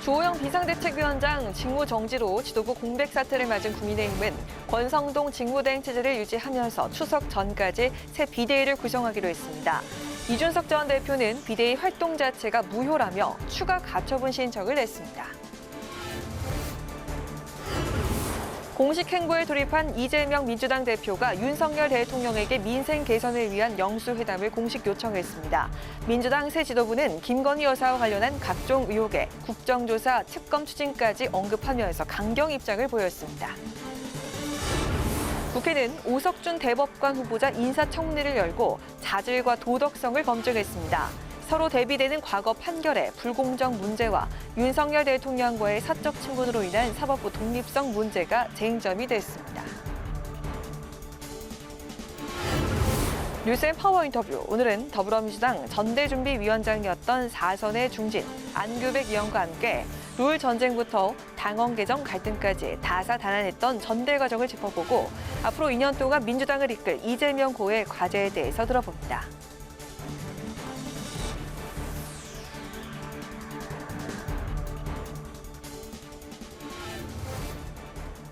주호영 비상대책위원장 직무 정지로 지도부 공백 사태를 맞은 국민의힘은 권성동 직무대행 체제를 유지하면서 추석 전까지 새 비대위를 구성하기로 했습니다. 이준석 전 대표는 비대위 활동 자체가 무효라며 추가 가처분 신청을 냈습니다. 공식 행보에 돌입한 이재명 민주당 대표가 윤석열 대통령에게 민생 개선을 위한 영수회담을 공식 요청했습니다. 민주당 새 지도부는 김건희 여사와 관련한 각종 의혹에 국정조사, 특검 추진까지 언급하면서 강경 입장을 보였습니다. 국회는 오석준 대법관 후보자 인사청문회를 열고 자질과 도덕성을 검증했습니다. 서로 대비되는 과거 판결의 불공정 문제와 윤석열 대통령과의 사적 친분으로 인한 사법부 독립성 문제가 쟁점이 됐습니다. 뉴스앤 파워 인터뷰. 오늘은 더불어민주당 전대준비위원장이었던 4선의 중진 안규백 의원과 함께 룰 전쟁부터 당원 개정 갈등까지 다사다난했던 전대 과정을 짚어보고 앞으로 2년 동안 민주당을 이끌 이재명 고의 과제에 대해서 들어봅니다.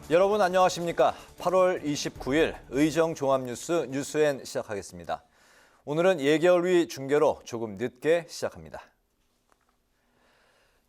여러분 안녕하십니까? 8월 29일 의정 종합뉴스 뉴스엔 시작하겠습니다. 오늘은 예결위 중계로 조금 늦게 시작합니다.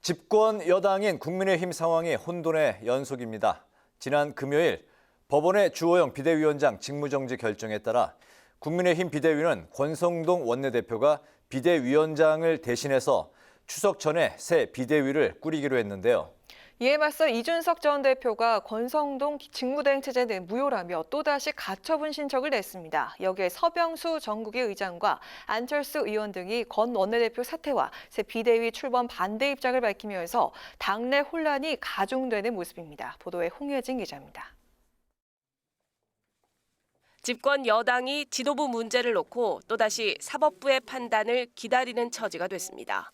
집권 여당인 국민의힘 상황이 혼돈의 연속입니다. 지난 금요일 법원의 주호영 비대위원장 직무정지 결정에 따라 국민의힘 비대위는 권성동 원내대표가 비대위원장을 대신해서 추석 전에 새 비대위를 꾸리기로 했는데요. 이에 맞서 이준석 전 대표가 권성동 직무대행 체제는 무효라며 또다시 가처분 신청을 냈습니다. 여기에 서병수 전국위 의장과 안철수 의원 등이 권 원내대표 사퇴와 새 비대위 출범 반대 입장을 밝히면서 당내 혼란이 가중되는 모습입니다. 보도에 홍혜진 기자입니다. 집권 여당이 지도부 문제를 놓고 또다시 사법부의 판단을 기다리는 처지가 됐습니다.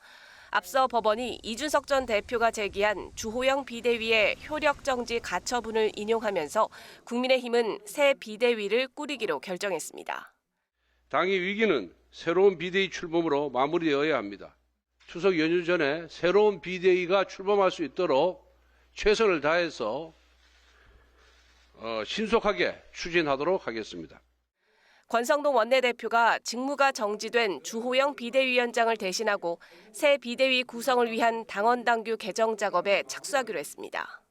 앞서 법원이 이준석 전 대표가 제기한 주호영 비대위의 효력정지 가처분을 인용하면서 국민의힘은 새 비대위를 꾸리기로 결정했습니다. 당의 위기는 새로운 비대위 출범으로 마무리되어야 합니다. 추석 연휴 전에 새로운 비대위가 출범할 수 있도록 최선을 다해서 신속하게 추진하도록 하겠습니다. 권성동 원내대표가 직무가 정지된 주호영 비대위원장을 대신하고 새 비대위 구성을 위한 당원당규 개정 작업에 착수하기로 했습니다.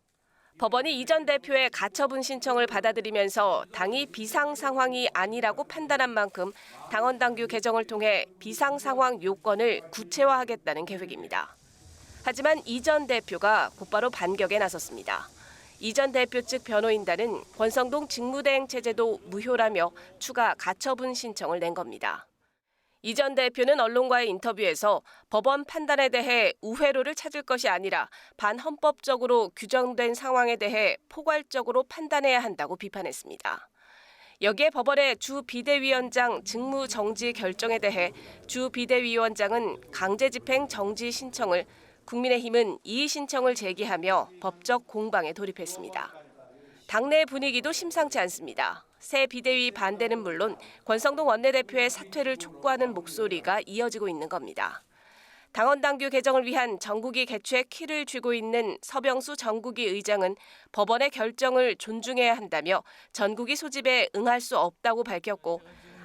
법원이 이 전 대표의 가처분 신청을 받아들이면서 당이 비상 상황이 아니라고 판단한 만큼 당원당규 개정을 통해 비상 상황 요건을 구체화하겠다는 계획입니다. 하지만 이 전 대표가 곧바로 반격에 나섰습니다. 이 전 대표 측 변호인단은 권성동 직무대행 체제도 무효라며 추가 가처분 신청을 낸 겁니다. 이 전 대표는 언론과의 인터뷰에서 법원 판단에 대해 우회로를 찾을 것이 아니라 반헌법적으로 규정된 상황에 대해 포괄적으로 판단해야 한다고 비판했습니다. 여기에 법원의 주 비대위원장 직무 정지 결정에 대해 주 비대위원장은 강제집행 정지 신청을, 국민의힘은 이의 신청을 제기하며 법적 공방에 돌입했습니다. 당내 분위기도 심상치 않습니다. 새 비대위 반대는 물론 권성동 원내대표의 사퇴를 촉구하는 목소리가 이어지고 있는 겁니다. 당원당규 개정을 위한 전국위 개최 키를 쥐고 있는 서병수 전국위 의장은 법원의 결정을 존중해야 한다며 전국위 소집에 응할 수 없다고 밝혔고,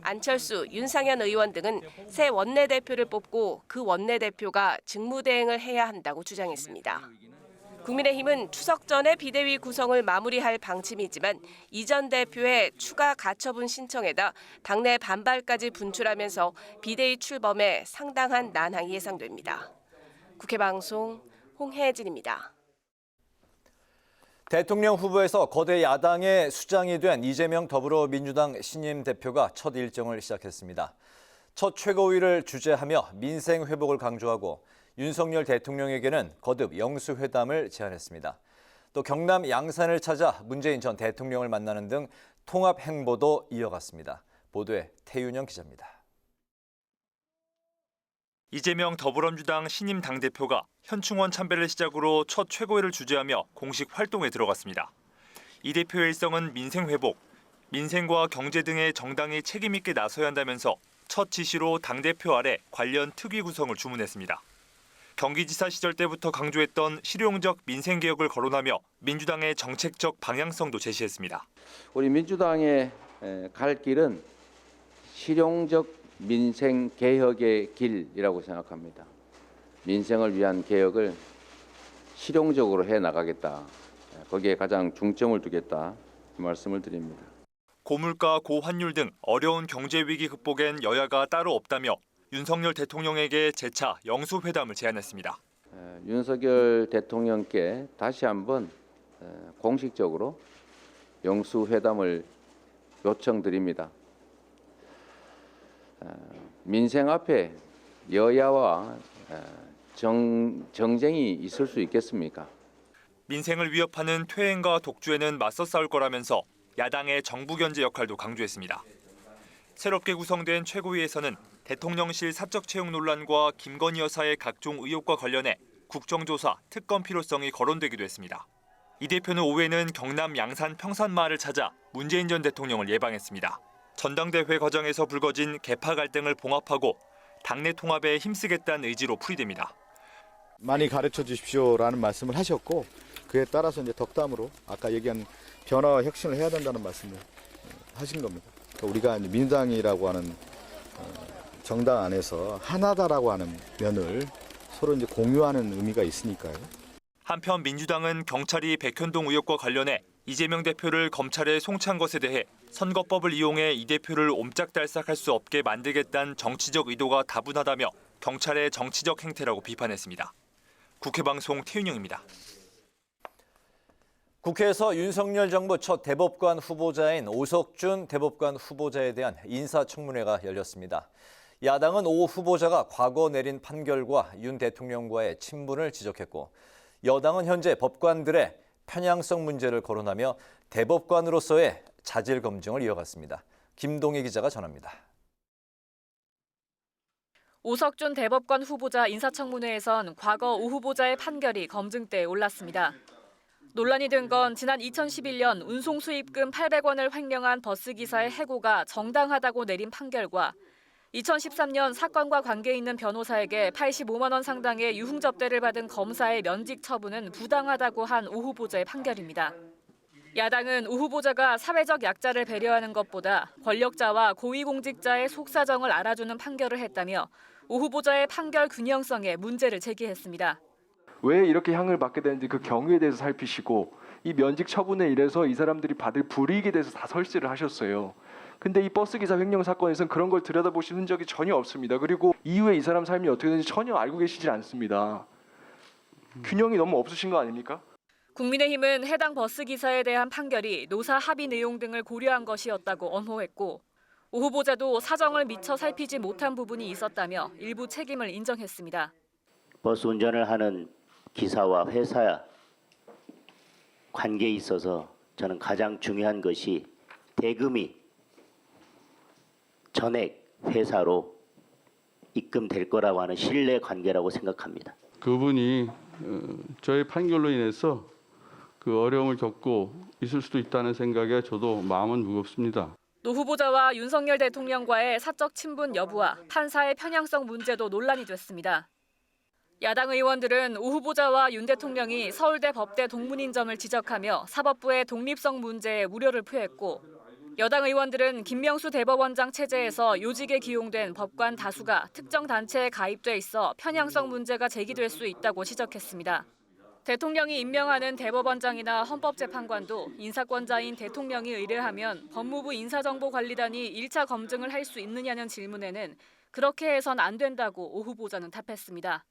안철수, 윤상현 의원 등은 새 원내대표를 뽑고 그 원내대표가 직무대행을 해야 한다고 주장했습니다. 국민의힘은 추석 전에 비대위 구성을 마무리할 방침이지만 이 전 대표의 추가 가처분 신청에다 당내 반발까지 분출하면서 비대위 출범에 상당한 난항이 예상됩니다. 국회방송 홍혜진입니다. 대통령 후보에서 거대 야당의 수장이 된 이재명 더불어민주당 신임 대표가 첫 일정을 시작했습니다. 첫 최고위를 주재하며 민생 회복을 강조하고 윤석열 대통령에게는 거듭 영수회담을 제안했습니다. 또 경남 양산을 찾아 문재인 전 대통령을 만나는 등 통합 행보도 이어갔습니다. 보도에 태윤영 기자입니다. 이재명 더불어민주당 신임 당대표가 현충원 참배를 시작으로 첫 최고위를 주재하며 공식 활동에 들어갔습니다. 이 대표의 일성은 민생 회복, 민생과 경제 등의 정당이 책임 있게 나서야 한다면서 첫 지시로 당대표 아래 관련 특위 구성을 주문했습니다. 경기지사 시절 때부터 강조했던 실용적 민생개혁을 거론하며 민주당의 정책적 방향성도 제시했습니다. 우리 민주당의 갈 길은 실용적 민생 개혁의 길이라고 생각합니다. 민생을 위한 개혁을 실용적으로 해 나가겠다. 거기에 가장 중점을 두겠다. 이 말씀을 드립니다. 고물가, 고환율 등 어려운 경제 위기 극복엔 여야가 따로 없다며 윤석열 대통령에게 재차 영수회담을 제안했습니다. 윤석열 대통령께 다시 한번 공식적으로 영수회담을 요청드립니다. 민생 앞에 여야와 정쟁이 있을 수 있겠습니까? 민생을 위협하는 퇴행과 독주에는 맞서 싸울 거라면서 야당의 정부 견제 역할도 강조했습니다. 새롭게 구성된 최고위에서는 대통령실 사적 채용 논란과 김건희 여사의 각종 의혹과 관련해 국정조사, 특검 필요성이 거론되기도 했습니다. 이 대표는 오후에는 경남 양산 평산마을을 찾아 문재인 전 대통령을 예방했습니다. 전당대회 과정에서 불거진 계파 갈등을 봉합하고 당내 통합에 힘쓰겠다는 의지로 풀이됩니다. 많이 가르쳐 주십시오라는 말씀을 하셨고 그에 따라서 이제 덕담으로 아까 얘기한 변화와 혁신을 해야 된다는 말씀을 하신 겁니다. 그러니까 우리가 이제 민주당이라고 하는 정당 안에서 하나다라고 하는 면을 서로 이제 공유하는 의미가 있으니까요. 한편 민주당은 경찰이 백현동 의혹과 관련해 이재명 대표를 검찰에 송치한 것에 대해 선거법을 이용해 이 대표를 옴짝달싹할 수 없게 만들겠다는 정치적 의도가 다분하다며 경찰의 정치적 행태라고 비판했습니다. 국회방송 태윤영입니다. 국회에서 윤석열 정부 첫 대법관 후보자인 오석준 대법관 후보자에 대한 인사청문회가 열렸습니다. 야당은 오 후보자가 과거 내린 판결과 윤 대통령과의 친분을 지적했고 여당은 현재 법관들의 편향성 문제를 거론하며 대법관으로서의 자질 검증을 이어갔습니다. 김동희 기자가 전합니다. 오석준 대법관 후보자 인사청문회에선 과거 오 후보자의 판결이 검증대에 올랐습니다. 논란이 된 건 지난 2011년 운송 수입금 800원을 횡령한 버스기사의 해고가 정당하다고 내린 판결과 2013년 사건과 관계 있는 변호사에게 85만 원 상당의 유흥접대를 받은 검사의 면직 처분은 부당하다고 한 오 후보자의 판결입니다. 야당은 오 후보자가 사회적 약자를 배려하는 것보다 권력자와 고위공직자의 속사정을 알아주는 판결을 했다며 오 후보자의 판결 균형성에 문제를 제기했습니다. 왜 이렇게 향을 받게 되는지 그 경위에 대해서 살피시고 이 면직 처분에 이래서 이 사람들이 받을 불이익에 대해서 다 설치를 하셨어요. 근데 이 버스기사 횡령 사건에서는 그런 걸 들여다보신 흔적이 전혀 없습니다. 그리고 이후에 이 사람 삶이 어떻게 되는지 전혀 알고 계시질 않습니다. 균형이 너무 없으신 거 아닙니까? 국민의힘은 해당 버스기사에 대한 판결이 노사 합의 내용 등을 고려한 것이었다고 엄호했고 오 후보자도 사정을 미처 살피지 못한 부분이 있었다며 일부 책임을 인정했습니다. 버스 운전을 하는 기사와 회사 관계에 있어서 저는 가장 중요한 것이 대금이 전액 회사로 입금될 거라고 하는 신뢰 관계라고 생각합니다. 그분이 저의 판결로 인해서 그 어려움을 겪고 있을 수도 있다는 생각에 저도 마음은 무겁습니다. 노 후보자와 윤석열 대통령과의 사적 친분 여부와 판사의 편향성 문제도 논란이 됐습니다. 야당 의원들은 오 후보자와 윤 대통령이 서울대 법대 동문인 점을 지적하며 사법부의 독립성 문제에 우려를 표했고 여당 의원들은 김명수 대법원장 체제에서 요직에 기용된 법관 다수가 특정 단체에 가입돼 있어 편향성 문제가 제기될 수 있다고 지적했습니다. 대통령이 임명하는 대법원장이나 헌법재판관도 인사권자인 대통령이 의뢰하면 법무부 인사정보관리단이 1차 검증을 할 수 있느냐는 질문에는 그렇게 해선 안 된다고 오 후보자는 답했습니다.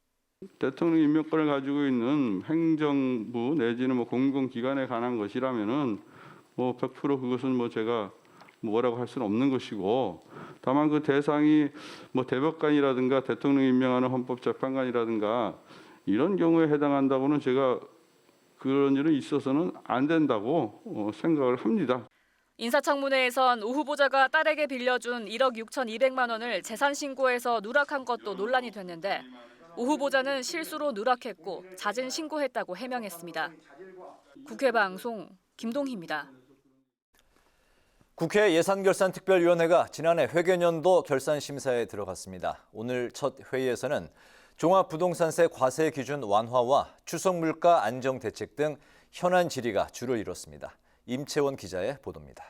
대통령 임명권을 가지고 있는 행정부 내지는 공공기관에 관한 것이라면은 100% 그것은 제가 뭐라고 할 수는 없는 것이고 다만 그 대상이 대법관이라든가 대통령 임명하는 헌법재판관이라든가 이런 경우에 해당한다고는 제가 그런 일은 있어서는 안 된다고 생각을 합니다. 인사청문회에선 오 후보자가 딸에게 빌려준 1억 6,200만 원을 재산 신고해서 누락한 것도 논란이 됐는데 오 후보자는 실수로 누락했고 자진 신고했다고 해명했습니다. 국회방송 김동희입니다. 국회 예산결산특별위원회가 지난해 회계년도 결산 심사에 들어갔습니다. 오늘 첫 회의에서는 종합부동산세 과세 기준 완화와 추석 물가 안정 대책 등 현안 질의가 주를 이뤘습니다. 임채원 기자의 보도입니다.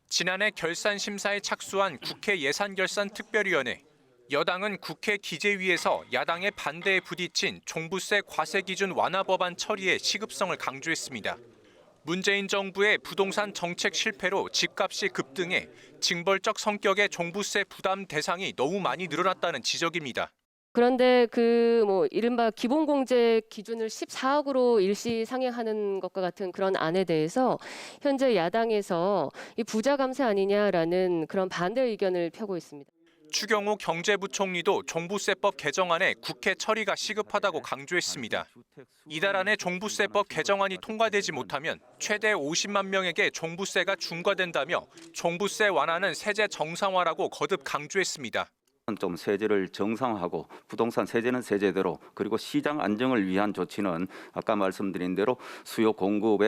지난해 결산 심사에 착수한 국회 예산결산특별위원회. 여당은 국회 기재위에서 야당의 반대에 부딪힌 종부세 과세 기준 완화 법안 처리의 시급성을 강조했습니다. 문재인 정부의 부동산 정책 실패로 집값이 급등해 징벌적 성격의 종부세 부담 대상이 너무 많이 늘어났다는 지적입니다. 그런데 이른바 기본공제 기준을 14억으로 일시 상향하는 것과 같은 그런 안에 대해서 현재 야당에서 이 부자 감세 아니냐라는 그런 반대 의견을 펴고 있습니다. 추경호 경제부총리도 종부세법 개정안에 국회 처리가 시급하다고 강조했습니다. 이달 안에 종부세법 개정안이 통과되지 못하면 최대 50만 명에게 종부세가 중과된다며 종부세 완화는 세제 정상화라고 거듭 강조했습니다. 좀 세제를 정상화하고 부동산 세제는 세제대로 그리고 시장 안정을 위한 조치는 아까 말씀드린 대로 수요 공급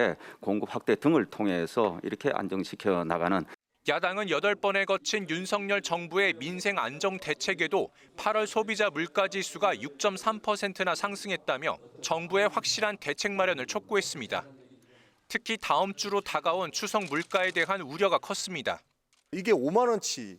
확대 등을 통해서 이렇게 안정시켜 나가는. 야당은 8번에 거친 윤석열 정부의 민생 안정 대책에도 8월 소비자 물가지수가 6.3%나 상승했다며 정부의 확실한 대책 마련을 촉구했습니다. 특히 다음 주로 다가온 추석 물가에 대한 우려가 컸습니다. 이게 5만 원치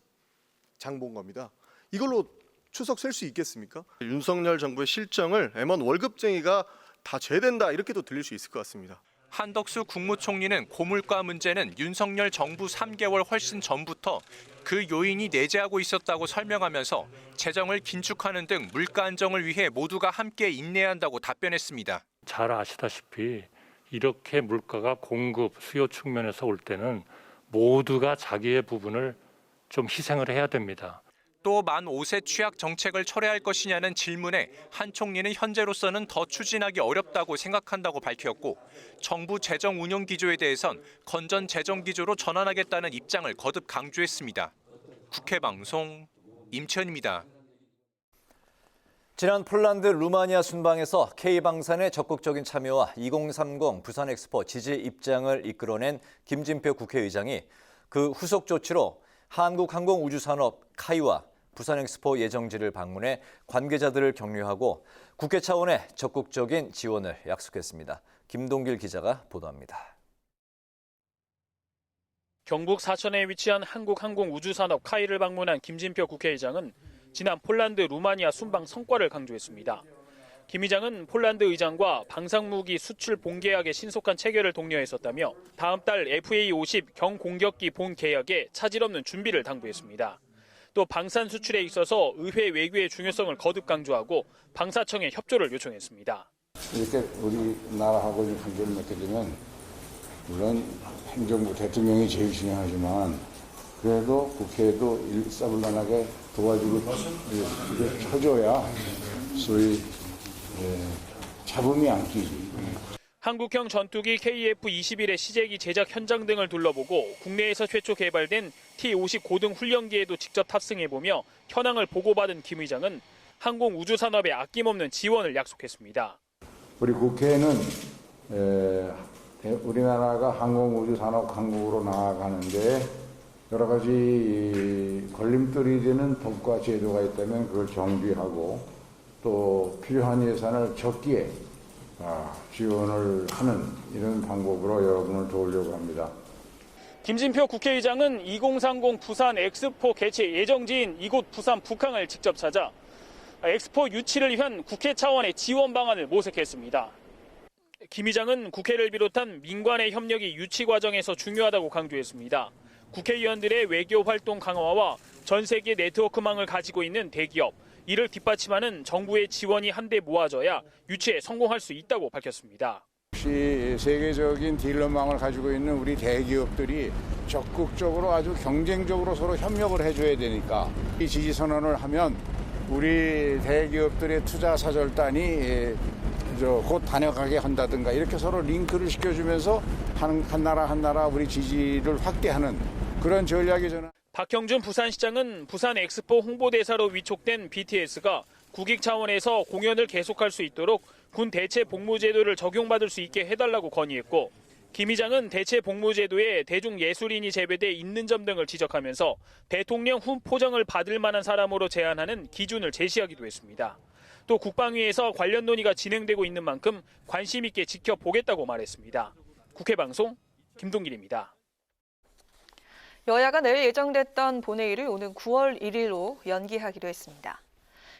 장본 겁니다. 이걸로 추석 셀 수 있겠습니까? 윤석열 정부의 실정을 M1 월급쟁이가 다 죄된다 이렇게도 들릴 수 있을 것 같습니다. 한덕수 국무총리는 고물가 문제는 윤석열 정부 3개월 훨씬 전부터 그 요인이 내재하고 있었다고 설명하면서 재정을 긴축하는 등 물가 안정을 위해 모두가 함께 인내해야 한다고 답변했습니다. 잘 아시다시피 이렇게 물가가 공급, 수요 측면에서 올 때는 모두가 자기의 부분을 좀 희생을 해야 됩니다. 또 만 5세 취약 정책을 철회할 것이냐는 질문에 한 총리는 현재로서는 더 추진하기 어렵다고 생각한다고 밝혔고 정부 재정 운영 기조에 대해선 건전 재정 기조로 전환하겠다는 입장을 거듭 강조했습니다. 국회 방송 임채원입니다. 지난 폴란드 루마니아 순방에서 K방산의 적극적인 참여와 2030 부산 엑스포 지지 입장을 이끌어낸 김진표 국회의장이 그 후속 조치로 한국항공우주산업 카이와 부산 엑스포 예정지를 방문해 관계자들을 격려하고 국회 차원의 적극적인 지원을 약속했습니다. 김동길 기자가 보도합니다. 경북 사천에 위치한 한국항공우주산업 카이를 방문한 김진표 국회의장은 지난 폴란드 루마니아 순방 성과를 강조했습니다. 김 의장은 폴란드 의장과 방산무기 수출 본계약의 신속한 체결을 독려했었다며 다음 달 FA-50 경공격기 본 계약에 차질 없는 준비를 당부했습니다. 또 방산 수출에 있어서 의회 외교의 중요성을 거듭 강조하고 방사청에 협조를 요청했습니다. 이렇게 우리나라하고 관계를 맺게 되면 물론 행정부 대통령이 제일 중요하지만 그래도 국회에도 일사불란하게 도와주고 쳐줘야 소위 잡음이 안 끼지. 한국형 전투기 KF-21의 시제기 제작 현장 등을 둘러보고 국내에서 최초 개발된 T-50 고등 훈련기에도 직접 탑승해보며 현황을 보고받은 김 의장은 항공우주산업에 아낌없는 지원을 약속했습니다. 우리 국회에는 우리나라가 항공우주산업 강국으로 나아가는데 여러 가지 걸림돌이 되는 법과 제도가 있다면 그걸 정비하고 또 필요한 예산을 적기에 지원을 하는 이런 방법으로 여러분을 도우려고 합니다. 김진표 국회의장은 2030 부산 엑스포 개최 예정지인 이곳 부산 북항을 직접 찾아 엑스포 유치를 위한 국회 차원의 지원 방안을 모색했습니다. 김 의장은 국회를 비롯한 민관의 협력이 유치 과정에서 중요하다고 강조했습니다. 국회의원들의 외교 활동 강화와 전 세계 네트워크망을 가지고 있는 대기업, 이를 뒷받침하는 정부의 지원이 한데 모아져야 유치에 성공할 수 있다고 밝혔습니다. 역시 세계적인 딜러망을 가지고 있는 우리 대기업들이 적극적으로 아주 경쟁적으로 서로 협력을 해줘야 되니까 이 지지 선언을 하면 우리 대기업들의 투자 사절단이 곧 다녀가게 한다든가 이렇게 서로 링크를 시켜주면서 한 나라 우리 지지를 확대하는 그런 전략이 저는. 박형준 부산시장은 부산 엑스포 홍보대사로 위촉된 BTS가 국익 차원에서 공연을 계속할 수 있도록 군 대체 복무 제도를 적용받을 수 있게 해달라고 건의했고 김 의장은 대체 복무제도에 대중예술인이 제외돼 있는 점 등을 지적하면서 대통령 훈포정을 받을 만한 사람으로 제안하는 기준을 제시하기도 했습니다. 또 국방위에서 관련 논의가 진행되고 있는 만큼 관심 있게 지켜보겠다고 말했습니다. 국회 방송 김동길입니다. 여야가 내일 예정됐던 본회의를 오는 9월 1일로 연기하기로 했습니다.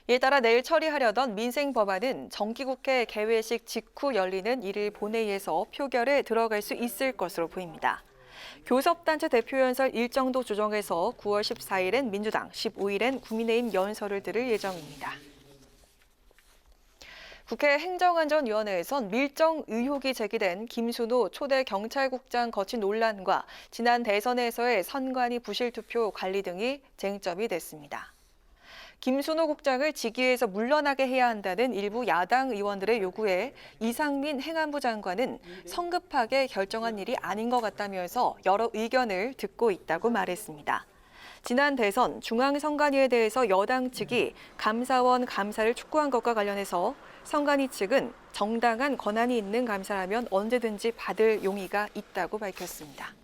이에 따라 내일 처리하려던 민생 법안은 정기국회 개회식 직후 열리는 1일 본회의에서 표결에 들어갈 수 있을 것으로 보입니다. 교섭단체 대표연설 일정도 조정해서 9월 14일엔 민주당, 15일엔 국민의힘 연설을 들을 예정입니다. 국회 행정안전위원회에선 밀정 의혹이 제기된 김순호 초대 경찰국장 거친 논란과 지난 대선에서의 선관위 부실 투표 관리 등이 쟁점이 됐습니다. 김순호 국장을 직위에서 물러나게 해야 한다는 일부 야당 의원들의 요구에 이상민 행안부 장관은 성급하게 결정한 일이 아닌 것 같다면서 여러 의견을 듣고 있다고 말했습니다. 지난 대선 중앙선관위에 대해서 여당 측이 감사원 감사를 촉구한 것과 관련해서 선관위 측은 정당한 권한이 있는 감사라면 언제든지 받을 용의가 있다고 밝혔습니다.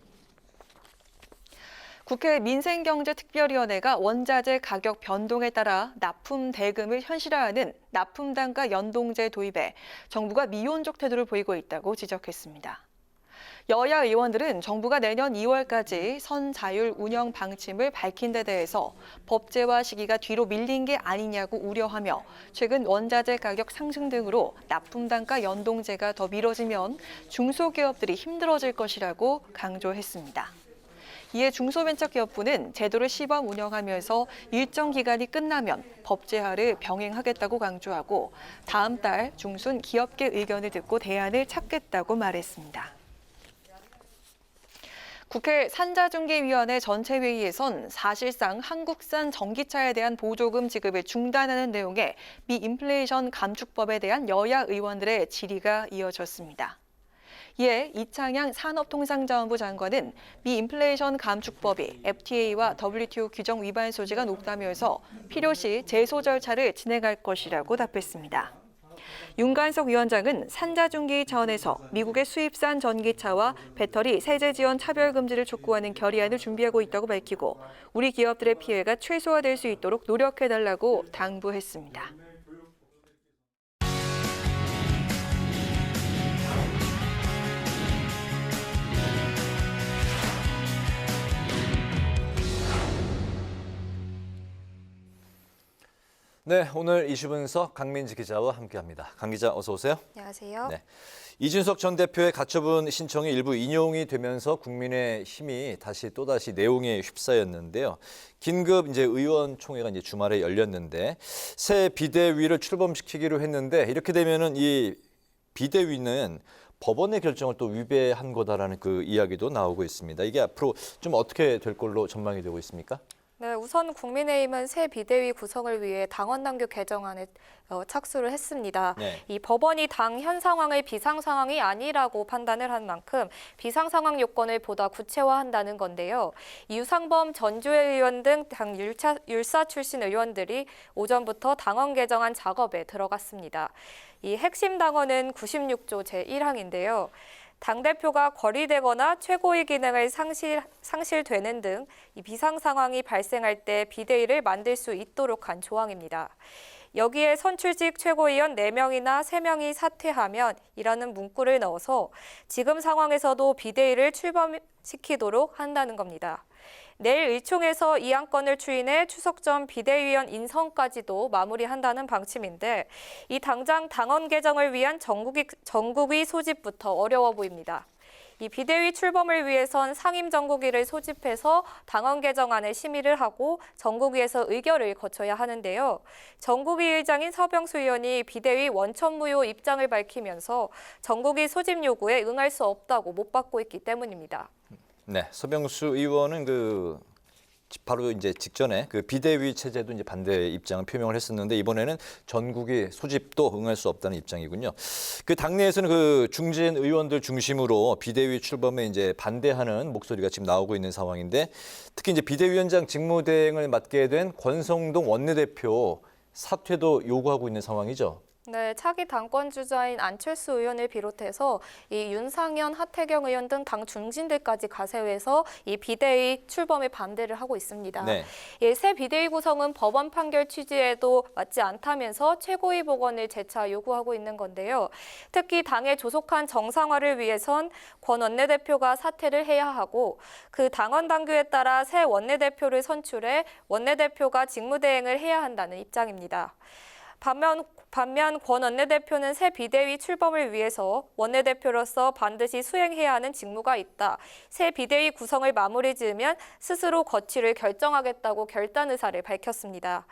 국회 민생경제특별위원회가 원자재 가격 변동에 따라 납품 대금을 현실화하는 납품단가 연동제 도입에 정부가 미온적 태도를 보이고 있다고 지적했습니다. 여야 의원들은 정부가 내년 2월까지 선자율 운영 방침을 밝힌 데 대해서 법제화 시기가 뒤로 밀린 게 아니냐고 우려하며 최근 원자재 가격 상승 등으로 납품단가 연동제가 더 미뤄지면 중소기업들이 힘들어질 것이라고 강조했습니다. 이에 중소벤처기업부는 제도를 시범 운영하면서 일정 기간이 끝나면 법제화를 병행하겠다고 강조하고 다음 달 중순 기업계 의견을 듣고 대안을 찾겠다고 말했습니다. 국회 산자중개위원회 전체회의에선 사실상 한국산 전기차에 대한 보조금 지급을 중단하는 내용의 미인플레이션 감축법에 대한 여야 의원들의 질의가 이어졌습니다. 이에 이창양 산업통상자원부 장관은 미인플레이션 감축법이 FTA와 WTO 규정 위반 소지가 높다면서 필요시 제소 절차를 진행할 것이라고 답했습니다. 윤관석 위원장은 산자중개위 차원에서 미국의 수입산 전기차와 배터리 세제 지원 차별 금지를 촉구하는 결의안을 준비하고 있다고 밝히고 우리 기업들의 피해가 최소화될 수 있도록 노력해달라고 당부했습니다. 네, 오늘 이슈 분석 강민지 기자와 함께합니다. 강 기자 어서 오세요. 안녕하세요. 네, 이준석 전 대표의 가처분 신청이 일부 인용이 되면서 국민의힘이 또다시 내용에 휩싸였는데요. 긴급 의원총회가 주말에 열렸는데 새 비대위를 출범시키기로 했는데 이렇게 되면은 이 비대위는 법원의 결정을 또 위배한 거다라는 그 이야기도 나오고 있습니다. 이게 앞으로 좀 어떻게 될 걸로 전망이 되고 있습니까? 네, 우선 국민의힘은 새 비대위 구성을 위해 당원당규 개정안에 착수를 했습니다. 네. 이 법원이 당 현 상황을 비상 상황이 아니라고 판단을 한 만큼 비상 상황 요건을 보다 구체화한다는 건데요. 유상범 전주회 의원 등 당 율사 출신 의원들이 오전부터 당원 개정안 작업에 들어갔습니다. 이 핵심 당원은 96조 제1항인데요. 당대표가 거리되거나 최고위 기능을 상실되는 등 이 비상 상황이 발생할 때 비대위를 만들 수 있도록 한 조항입니다. 여기에 선출직 최고위원 4명이나 3명이 사퇴하면 이라는 문구를 넣어서 지금 상황에서도 비대위를 출범시키도록 한다는 겁니다. 내일 의총에서 이 안건을 추인해 추석 전 비대위원 인선까지도 마무리한다는 방침인데 이 당장 당원 개정을 위한 전국위 소집부터 어려워 보입니다. 이 비대위 출범을 위해선 상임 전국위를 소집해서 당원 개정안에 심의를 하고 전국위에서 의결을 거쳐야 하는데요. 전국위 의장인 서병수 의원이 비대위 원천무효 입장을 밝히면서 전국위 소집 요구에 응할 수 없다고 못 받고 있기 때문입니다. 네, 서병수 의원은 바로 직전에 그 비대위 체제도 반대 입장을 표명을 했었는데 이번에는 전국위 소집도 응할 수 없다는 입장이군요. 그 당내에서는 그 중진 의원들 중심으로 비대위 출범에 반대하는 목소리가 지금 나오고 있는 상황인데 특히 비대위원장 직무대행을 맡게 된 권성동 원내대표 사퇴도 요구하고 있는 상황이죠. 네, 차기 당권 주자인 안철수 의원을 비롯해서 이 윤상현, 하태경 의원 등 당 중진들까지 가세해서 이 비대위 출범에 반대를 하고 있습니다. 네. 새 비대위 구성은 법원 판결 취지에도 맞지 않다면서 최고위 복원을 재차 요구하고 있는 건데요. 특히 당의 조속한 정상화를 위해선 권 원내대표가 사퇴를 해야 하고 그 당원 당규에 따라 새 원내대표를 선출해 원내대표가 직무대행을 해야 한다는 입장입니다. 반면 권 원내대표는 새 비대위 출범을 위해서 원내대표로서 반드시 수행해야 하는 직무가 있다. 새 비대위 구성을 마무리 지으면 스스로 거취를 결정하겠다고 결단 의사를 밝혔습니다.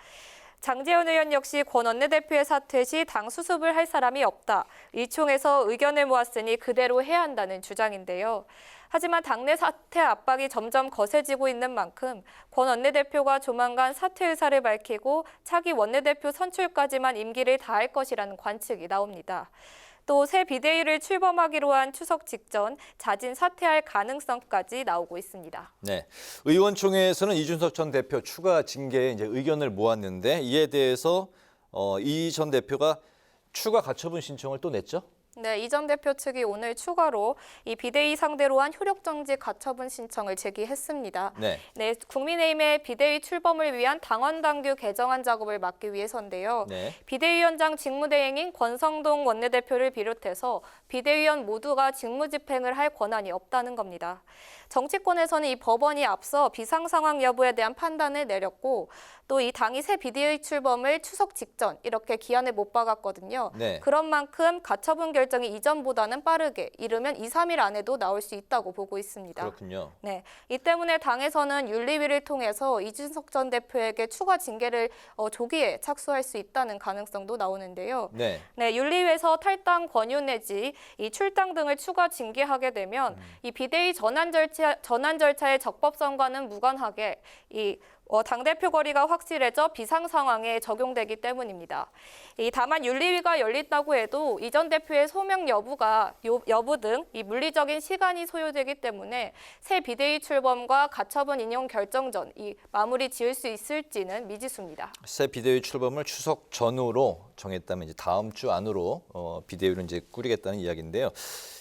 장제원 의원 역시 권 원내대표의 사퇴 시 당 수습을 할 사람이 없다. 의총에서 의견을 모았으니 그대로 해야 한다는 주장인데요. 하지만 당내 사퇴 압박이 점점 거세지고 있는 만큼 권 원내대표가 조만간 사퇴 의사를 밝히고 차기 원내대표 선출까지만 임기를 다할 것이라는 관측이 나옵니다. 또 새 비대위를 출범하기로 한 추석 직전 자진 사퇴할 가능성까지 나오고 있습니다. 네, 의원총회에서는 이준석 전 대표 추가 징계에 이제 의견을 모았는데 이에 대해서 이 전 대표가 추가 가처분 신청을 또 냈죠? 네, 이 전 대표 측이 오늘 추가로 이 비대위 상대로 한 효력정지 가처분 신청을 제기했습니다. 네. 네, 국민의힘의 비대위 출범을 위한 당원 당규 개정안 작업을 맡기 위해서인데요. 네. 비대위원장 직무대행인 권성동 원내대표를 비롯해서 비대위원 모두가 직무집행을 할 권한이 없다는 겁니다. 정치권에서는 이 법원이 앞서 비상상황 여부에 대한 판단을 내렸고 또 이 당이 새 비대위 출범을 추석 직전 이렇게 기한을 못 박았거든요. 네. 그런 만큼 가처분 결정이 이전보다는 빠르게 이르면 2, 3일 안에도 나올 수 있다고 보고 있습니다. 그렇군요. 네, 이 때문에 당에서는 윤리위를 통해서 이준석 전 대표에게 추가 징계를 조기에 착수할 수 있다는 가능성도 나오는데요. 네. 네, 윤리위에서 탈당 권유 내지 이 출당 등을 추가 징계하게 되면 이 비대위 전환 절차의 적법성과는 무관하게 이 당대표 거리가 확실해져 비상 상황에 적용되기 때문입니다. 다만 윤리위가 열린다고 해도 이 전 대표의 소명 여부 등 이 물리적인 시간이 소요되기 때문에 새 비대위 출범과 가처분 인용 결정 전 이 마무리 지을 수 있을지는 미지수입니다. 새 비대위 출범을 추석 전후로 정했다면 이제 다음 주 안으로 비대위를 이제 꾸리겠다는 이야기인데요.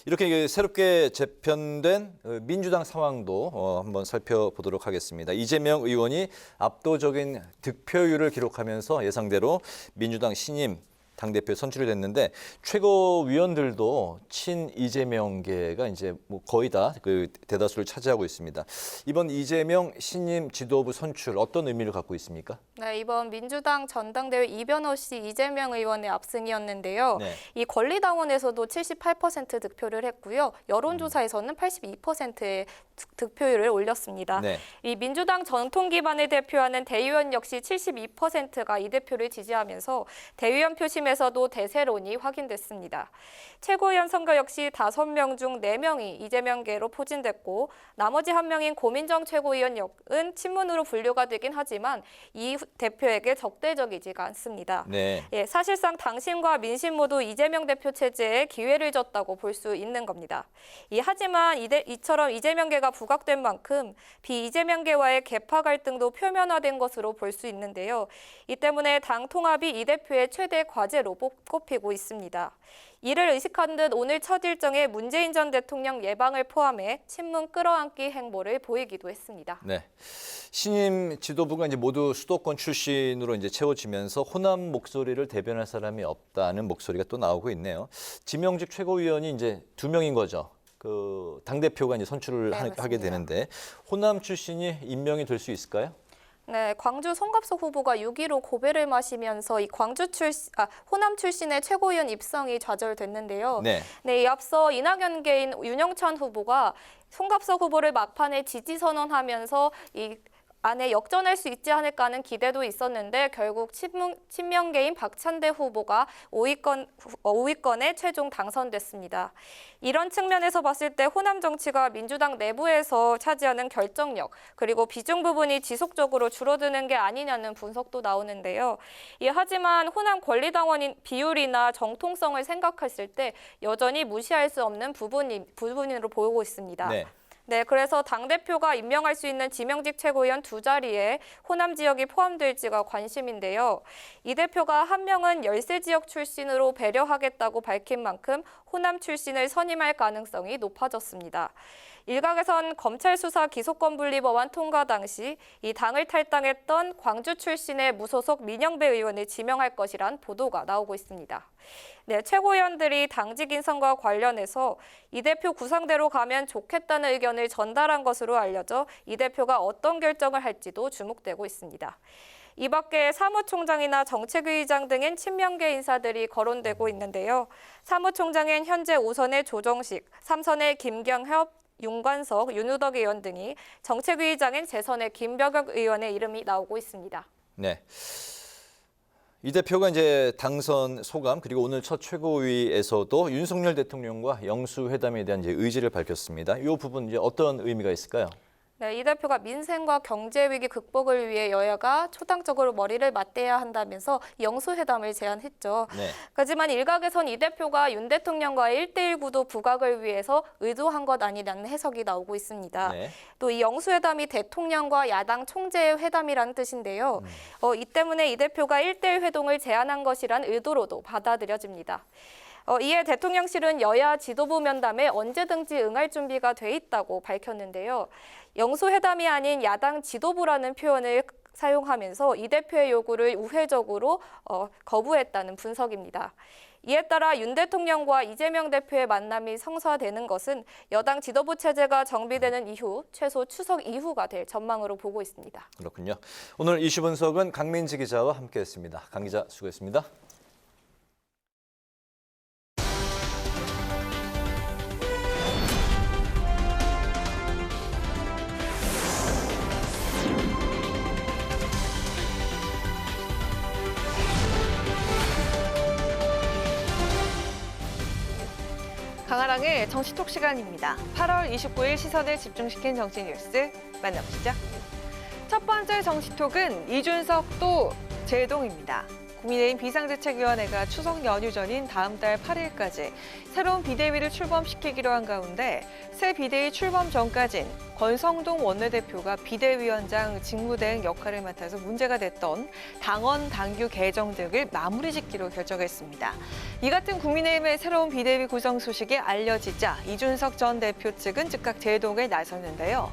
이렇게 새롭게 재편된 민주당 상황도 한번 살펴보도록 하겠습니다. 이재명 의원이 압도적인 득표율을 기록하면서 예상대로 민주당 신임 당대표 선출이 됐는데 최고위원들도 친 이재명계가 이제 뭐 거의 다 그 대다수를 차지하고 있습니다. 이번 이재명 신임 지도부 선출 어떤 의미를 갖고 있습니까? 네, 이번 민주당 전당대회 이변 없이 이재명 의원의 압승이었는데요. 네. 이 권리당원에서도 78% 득표를 했고요. 여론조사에서는 82%의 득표율을 올렸습니다. 네. 이 민주당 전통 기반을 대표하는 대의원 역시 72%가 이 대표를 지지하면서 대의원 표심에서도 대세론이 확인됐습니다. 최고위원 선거 역시 5명 중 4명이 이재명계로 포진됐고 나머지 1명인 고민정 최고위원은 친문으로 분류가 되긴 하지만 이 대표에게 적대적이지가 않습니다. 네. 예, 사실상 당심과 민심 모두 이재명 대표 체제에 기회를 줬다고 볼 수 있는 겁니다. 하지만 이처럼 이재명계가 부각된 만큼 비이재명계와의 계파 갈등도 표면화된 것으로 볼 수 있는데요. 이 때문에 당 통합이 이 대표의 최대 과제로 꼽히고 있습니다. 이를 의식한 듯 오늘 첫 일정에 문재인 전 대통령 예방을 포함해 친문 끌어안기 행보를 보이기도 했습니다. 네. 신임 지도부가 이제 모두 수도권 출신으로 이제 채워지면서 호남 목소리를 대변할 사람이 없다는 목소리가 또 나오고 있네요. 지명직 최고위원이 이제 2명인 거죠. 그 당대표가 이제 선출을 네, 하게 되는데 호남 출신이 임명이 될 수 있을까요? 네, 광주 송갑석 후보가 6.15 고배를 마시면서 이 호남 출신의 최고위원 입성이 좌절됐는데요. 네. 네, 앞서 이낙연계인 윤영찬 후보가 송갑석 후보를 막판에 지지 선언하면서 이 안에 역전할 수 있지 않을까 하는 기대도 있었는데 결국 친명계인 박찬대 후보가 5위권에 최종 당선됐습니다. 이런 측면에서 봤을 때 호남 정치가 민주당 내부에서 차지하는 결정력 그리고 비중 부분이 지속적으로 줄어드는 게 아니냐는 분석도 나오는데요. 하지만 호남 권리당원인 비율이나 정통성을 생각했을 때 여전히 무시할 수 없는 부분으로 보이고 있습니다. 네. 네, 그래서 당대표가 임명할 수 있는 지명직 최고위원 2자리에 호남 지역이 포함될지가 관심인데요. 이 대표가 한 명은 열세 지역 출신으로 배려하겠다고 밝힌 만큼 호남 출신을 선임할 가능성이 높아졌습니다. 일각에선 검찰 수사 기소권 분리 법안 통과 당시 이 당을 탈당했던 광주 출신의 무소속 민영배 의원을 지명할 것이란 보도가 나오고 있습니다. 네, 최고위원들이 당직 인선과 관련해서 이 대표 구상대로 가면 좋겠다는 의견을 전달한 것으로 알려져 이 대표가 어떤 결정을 할지도 주목되고 있습니다. 이 밖에 사무총장이나 정책위의장 등인 친명계 인사들이 거론되고 있는데요. 사무총장엔 현재 5선의 조정식, 3선의 김경협, 윤관석, 윤우덕 의원 등이, 정책위의장인 재선의 김병혁 의원의 이름이 나오고 있습니다. 네. 이 대표가 이제 당선 소감 그리고 오늘 첫 최고위에서도 윤석열 대통령과 영수회담에 대한 이제 의지를 밝혔습니다. 이 부분 이제 어떤 의미가 있을까요? 네, 이 대표가 민생과 경제 위기 극복을 위해 여야가 초당적으로 머리를 맞대야 한다면서 영수회담을 제안했죠. 네. 하지만 일각에선 이 대표가 윤 대통령과의 1대1 구도 부각을 위해서 의도한 것 아니냐는 해석이 나오고 있습니다. 네. 또 이 영수회담이 대통령과 야당 총재의 회담이라는 뜻인데요. 이 때문에 이 대표가 1대1 회동을 제안한 것이란 의도로도 받아들여집니다. 이에 대통령실은 여야 지도부 면담에 언제든지 응할 준비가 돼 있다고 밝혔는데요. 영수회담이 아닌 야당 지도부라는 표현을 사용하면서 이 대표의 요구를 우회적으로 거부했다는 분석입니다. 이에 따라 윤 대통령과 이재명 대표의 만남이 성사되는 것은 여당 지도부 체제가 정비되는 이후 최소 추석 이후가 될 전망으로 보고 있습니다. 그렇군요. 오늘 이슈 분석은 강민지 기자와 함께했습니다. 강 기자 수고했습니다. 강아랑의 정치톡 시간입니다. 8월 29일 시선을 집중시킨 정치 뉴스 만나보시죠. 첫 번째 정치톡은 이준석 또 제동입니다. 국민의힘 비상대책위원회가 추석 연휴 전인 다음 달 8일까지 새로운 비대위를 출범시키기로 한 가운데 새 비대위 출범 전까진 권성동 원내대표가 비대위원장 직무대행 역할을 맡아서 문제가 됐던 당원 당규 개정 등을 마무리 짓기로 결정했습니다. 이 같은 국민의힘의 새로운 비대위 구성 소식이 알려지자 이준석 전 대표 측은 즉각 제동에 나섰는데요.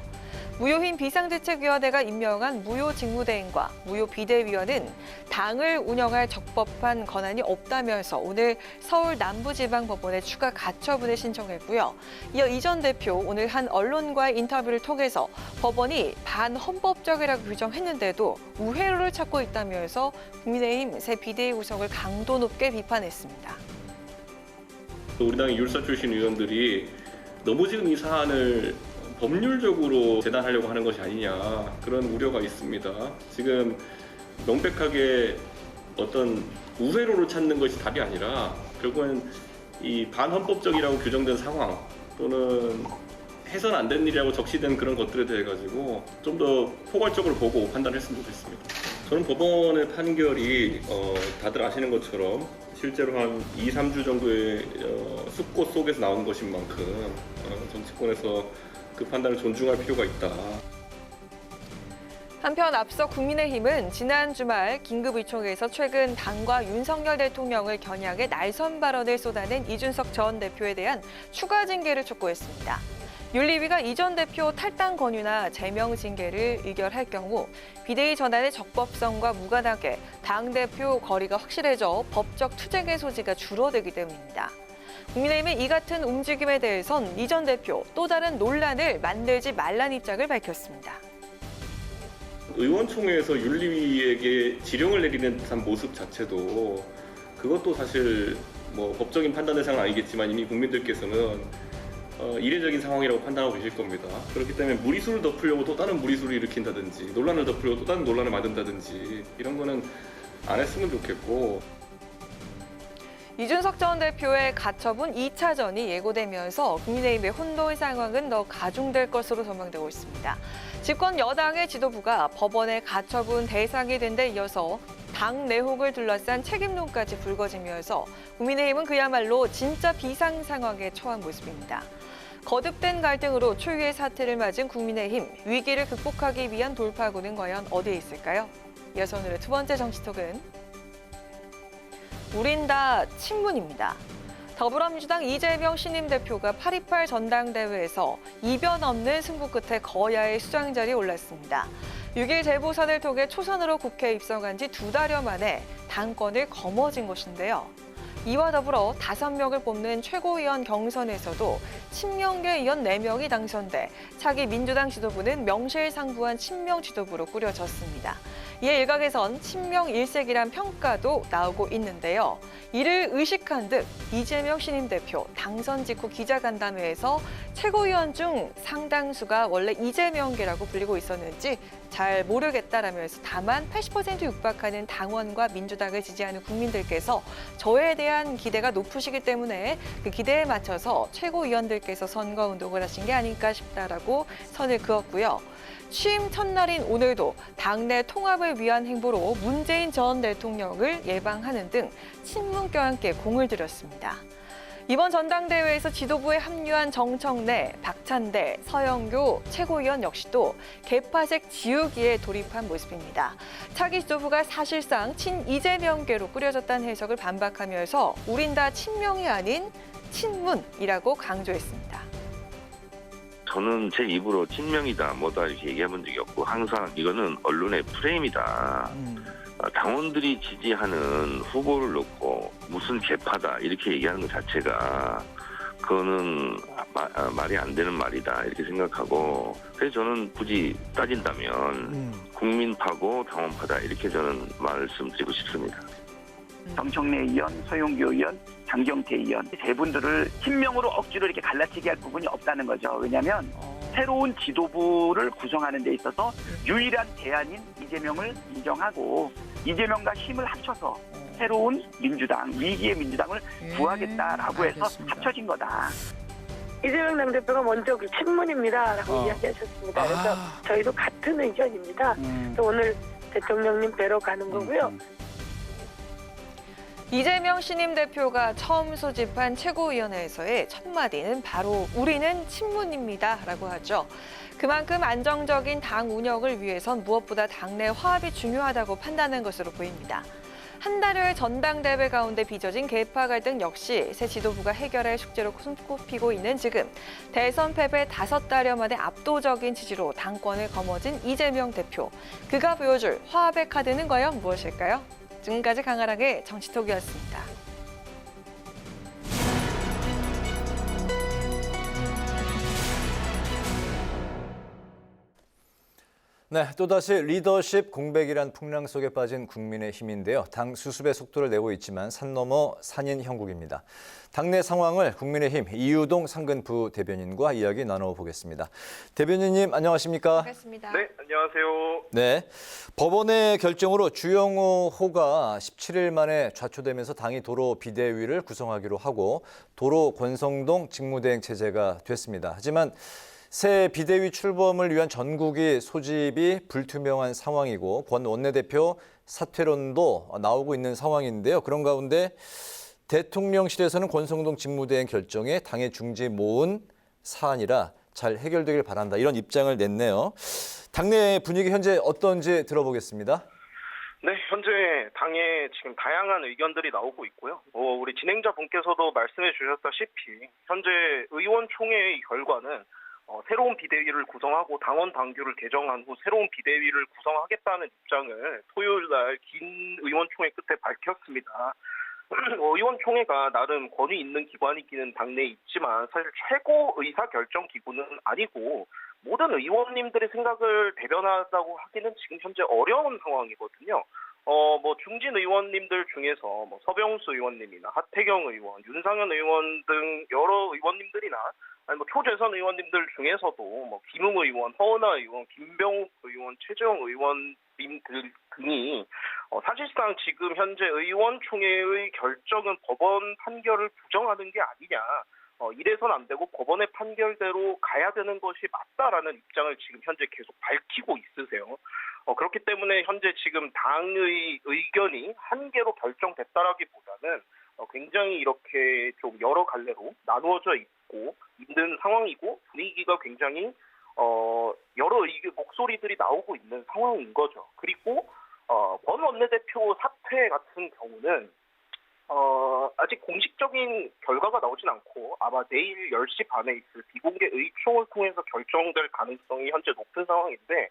무효인 비상대책위원회가 임명한 무효 직무대행과 무효 비대위원은 당을 운영할 적법한 권한이 없다면서 오늘 서울 남부지방법원에 추가 가처분을 신청했고요. 이어 이 전 대표 오늘 한 언론과의 인터뷰를 통해서 법원이 반헌법적이라고 규정했는데도 우회로를 찾고 있다면서 국민의힘 새 비대위 구성을 강도 높게 비판했습니다. 우리 당의 율사 출신 의원들이 너무 지금 이 사안을 법률적으로 재단하려고 하는 것이 아니냐 그런 우려가 있습니다. 지금 명백하게 어떤 우회로를 찾는 것이 답이 아니라 결국은 이 반헌법적이라고 규정된 상황 또는 해서는 안 되는 일이라고 적시된 그런 것들에 대해 가지고 좀 더 포괄적으로 보고 판단했으면 좋겠습니다. 저는 법원의 판결이 다들 아시는 것처럼 실제로 한 2-3주 정도의 숙고 속에서 나온 것인 만큼 정치권에서 그 판단을 존중할 필요가 있다. 한편 앞서 국민의힘은 지난 주말 긴급의총에서 최근 당과 윤석열 대통령을 겨냥해 날선 발언을 쏟아낸 이준석 전 대표에 대한 추가 징계를 촉구했습니다. 윤리위가 이 전 대표 탈당 권유나 제명 징계를 의결할 경우 비대위 전환의 적법성과 무관하게 당대표 거리가 확실해져 법적 투쟁의 소지가 줄어들기 때문입니다. 국민의힘의 이 같은 움직임에 대해선 이 전 대표 또 다른 논란을 만들지 말라는 입장을 밝혔습니다. 의원총회에서 윤리위에게 지령을 내리는 듯한 모습 자체도 그것도 사실 뭐 법적인 판단 대상은 아니겠지만 이미 국민들께서는 이례적인 상황이라고 판단하고 계실 겁니다. 그렇기 때문에 무리수를 덮으려고 또 다른 무리수를 일으킨다든지 논란을 덮으려고 또 다른 논란을 만든다든지 이런 거는 안 했으면 좋겠고. 이준석 전 대표의 가처분 2차전이 예고되면서 국민의힘의 혼돈 상황은 더 가중될 것으로 전망되고 있습니다. 집권 여당의 지도부가 법원의 가처분 대상이 된 데 이어서 당 내혹을 둘러싼 책임론까지 불거지면서 국민의힘은 그야말로 진짜 비상 상황에 처한 모습입니다. 거듭된 갈등으로 초유의 사태를 맞은 국민의힘, 위기를 극복하기 위한 돌파구는 과연 어디에 있을까요? 이어서 오늘의 두 번째 정치톡은 우린 다 친문입니다. 더불어민주당 이재명 신임 대표가 8.28 전당대회에서 이변 없는 승부 끝에 거야의 수장 자리에 올랐습니다. 6일 재보선을 통해 초선으로 국회에 입성한 지 2달여 만에 당권을 거머쥔 것인데요. 이와 더불어 5명을 뽑는 최고위원 경선에서도 친명계 의원 4명이 당선돼 차기 민주당 지도부는 명실상부한 친명 지도부로 꾸려졌습니다. 이에 일각에선 친명 일색이란 평가도 나오고 있는데요. 이를 의식한 듯 이재명 신임 대표 당선 직후 기자간담회에서 최고위원 중 상당수가 원래 이재명계라고 불리고 있었는지 잘 모르겠다라면서 다만 80% 육박하는 당원과 민주당을 지지하는 국민들께서 저에 대한 기대가 높으시기 때문에 그 기대에 맞춰서 최고위원들께서 선거운동을 하신 게 아닐까 싶다라고 선을 그었고요. 취임 첫날인 오늘도 당내 통합을 위한 행보로 문재인 전 대통령을 예방하는 등 친문 껴안기에 공을 들였습니다. 이번 전당대회에서 지도부에 합류한 정청래, 박찬대, 서영교 최고위원 역시도 개파색 지우기에 돌입한 모습입니다. 차기 지도부가 사실상 친이재명계로 꾸려졌다는 해석을 반박하면서 우린 다 친명이 아닌 친문이라고 강조했습니다. 저는 제 입으로 친명이다 뭐다 이렇게 얘기해 본 적이 없고 항상 이거는 언론의 프레임이다. 당원들이 지지하는 후보를 놓고 무슨 개파다 이렇게 얘기하는 것 자체가 그거는 말이 안 되는 말이다 이렇게 생각하고 그래서 저는 굳이 따진다면 국민파고 당원파다 이렇게 저는 말씀드리고 싶습니다. 정청래 의원, 서용교 의원, 장경태 의원 세 분들을 친명으로 억지로 이렇게 갈라치게 할 부분이 없다는 거죠. 왜냐하면 새로운 지도부를 구성하는 데 있어서 유일한 대안인 이재명을 인정하고 이재명과 힘을 합쳐서 새로운 민주당, 위기의 민주당을 구하겠다라고 해서 합쳐진 거다. 이재명 당대표가 먼저 그 친문입니다라고 이야기하셨습니다. 그래서 저희도 같은 의견입니다. 그래서 오늘 대통령님 뵈러 가는 거고요. 이재명 신임 대표가 처음 소집한 최고위원회에서의 첫 마디는 바로 우리는 친문입니다라고 하죠. 그만큼 안정적인 당 운영을 위해선 무엇보다 당내 화합이 중요하다고 판단한 것으로 보입니다. 한 달여의 전당대회 가운데 빚어진 계파 갈등 역시 새 지도부가 해결할 숙제로 손꼽히고 있는 지금 대선 패배 5달여 만에 압도적인 지지로 당권을 거머쥔 이재명 대표. 그가 보여줄 화합의 카드는 과연 무엇일까요? 지금까지 강아랑의 정치톡이었습니다. 네, 또다시 리더십 공백이란 풍랑 속에 빠진 국민의힘인데요. 당 수습의 속도를 내고 있지만 산 넘어 산인 형국입니다. 당내 상황을 국민의힘 이유동 상근부 대변인과 이야기 나눠보겠습니다. 대변인님 안녕하십니까? 반갑습니다. 네, 안녕하세요. 네, 법원의 결정으로 주영호 호가 17일 만에 좌초되면서 당이 도로 비대위를 구성하기로 하고 도로 권성동 직무대행 체제가 됐습니다. 하지만 새 비대위 출범을 위한 전국위 소집이 불투명한 상황이고 권 원내대표 사퇴론도 나오고 있는 상황인데요. 그런 가운데 대통령실에서는 권성동 직무대행 결정에 당의 중지 모은 사안이라 잘 해결되길 바란다. 이런 입장을 냈네요. 당내 분위기 현재 어떤지 들어보겠습니다. 네, 현재 당에 지금 다양한 의견들이 나오고 있고요. 우리 진행자분께서도 말씀해 주셨다시피 현재 의원총회의 결과는 새로운 비대위를 구성하고 당원 당규를 개정한 후 새로운 비대위를 구성하겠다는 입장을 토요일 날 긴 의원총회 끝에 밝혔습니다. 의원총회가 나름 권위 있는 기관이기는 당내에 있지만 사실 최고 의사결정 기구는 아니고 모든 의원님들의 생각을 대변하다고 하기는 지금 현재 어려운 상황이거든요. 중진 의원님들 중에서 서병수 의원님이나 하태경 의원, 윤상현 의원 등 여러 의원님들이나 아니 초재선 의원님들 중에서도 김웅 의원, 허은하 의원, 김병욱 의원, 최재형 의원님들 등이 사실상 지금 현재 의원총회의 결정은 법원 판결을 부정하는 게 아니냐. 이래선 안 되고 법원의 판결대로 가야 되는 것이 맞다라는 입장을 지금 현재 계속 밝히고 있으세요. 그렇기 때문에 현재 지금 당의 의견이 한 개로 결정됐다라기보다는 굉장히 이렇게 좀 여러 갈래로 나누어져 있는 상황이고 분위기가 굉장히 여러 목소리들이 나오고 있는 상황인 거죠. 그리고 권 원내대표 사퇴 같은 경우는 아직 공식적인 결과가 나오진 않고 아마 내일 10시 반에 있을 비공개 의총을 통해서 결정될 가능성이 현재 높은 상황인데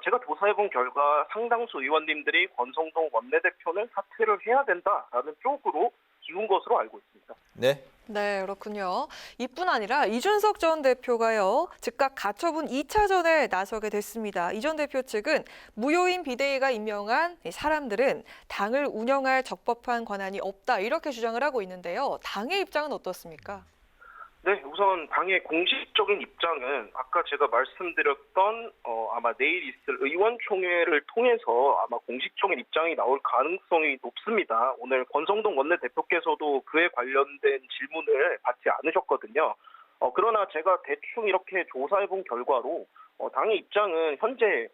제가 조사해본 결과 상당수 의원님들이 권성동 원내대표는 사퇴를 해야 된다라는 쪽으로 기운 것으로 알고 있습니다. 네. 네, 그렇군요. 이뿐 아니라 이준석 전 대표가요, 즉각 가처분 2차전에 나서게 됐습니다. 이 전 대표 측은 무효인 비대위가 임명한 사람들은 당을 운영할 적법한 권한이 없다, 이렇게 주장을 하고 있는데요. 당의 입장은 어떻습니까? 네, 우선 당의 공식적인 입장은 아까 제가 말씀드렸던 아마 내일 있을 의원총회를 통해서 아마 공식적인 입장이 나올 가능성이 높습니다. 오늘 권성동 원내대표께서도 그에 관련된 질문을 받지 않으셨거든요. 그러나 제가 대충 이렇게 조사해본 결과로 당의 입장은 현재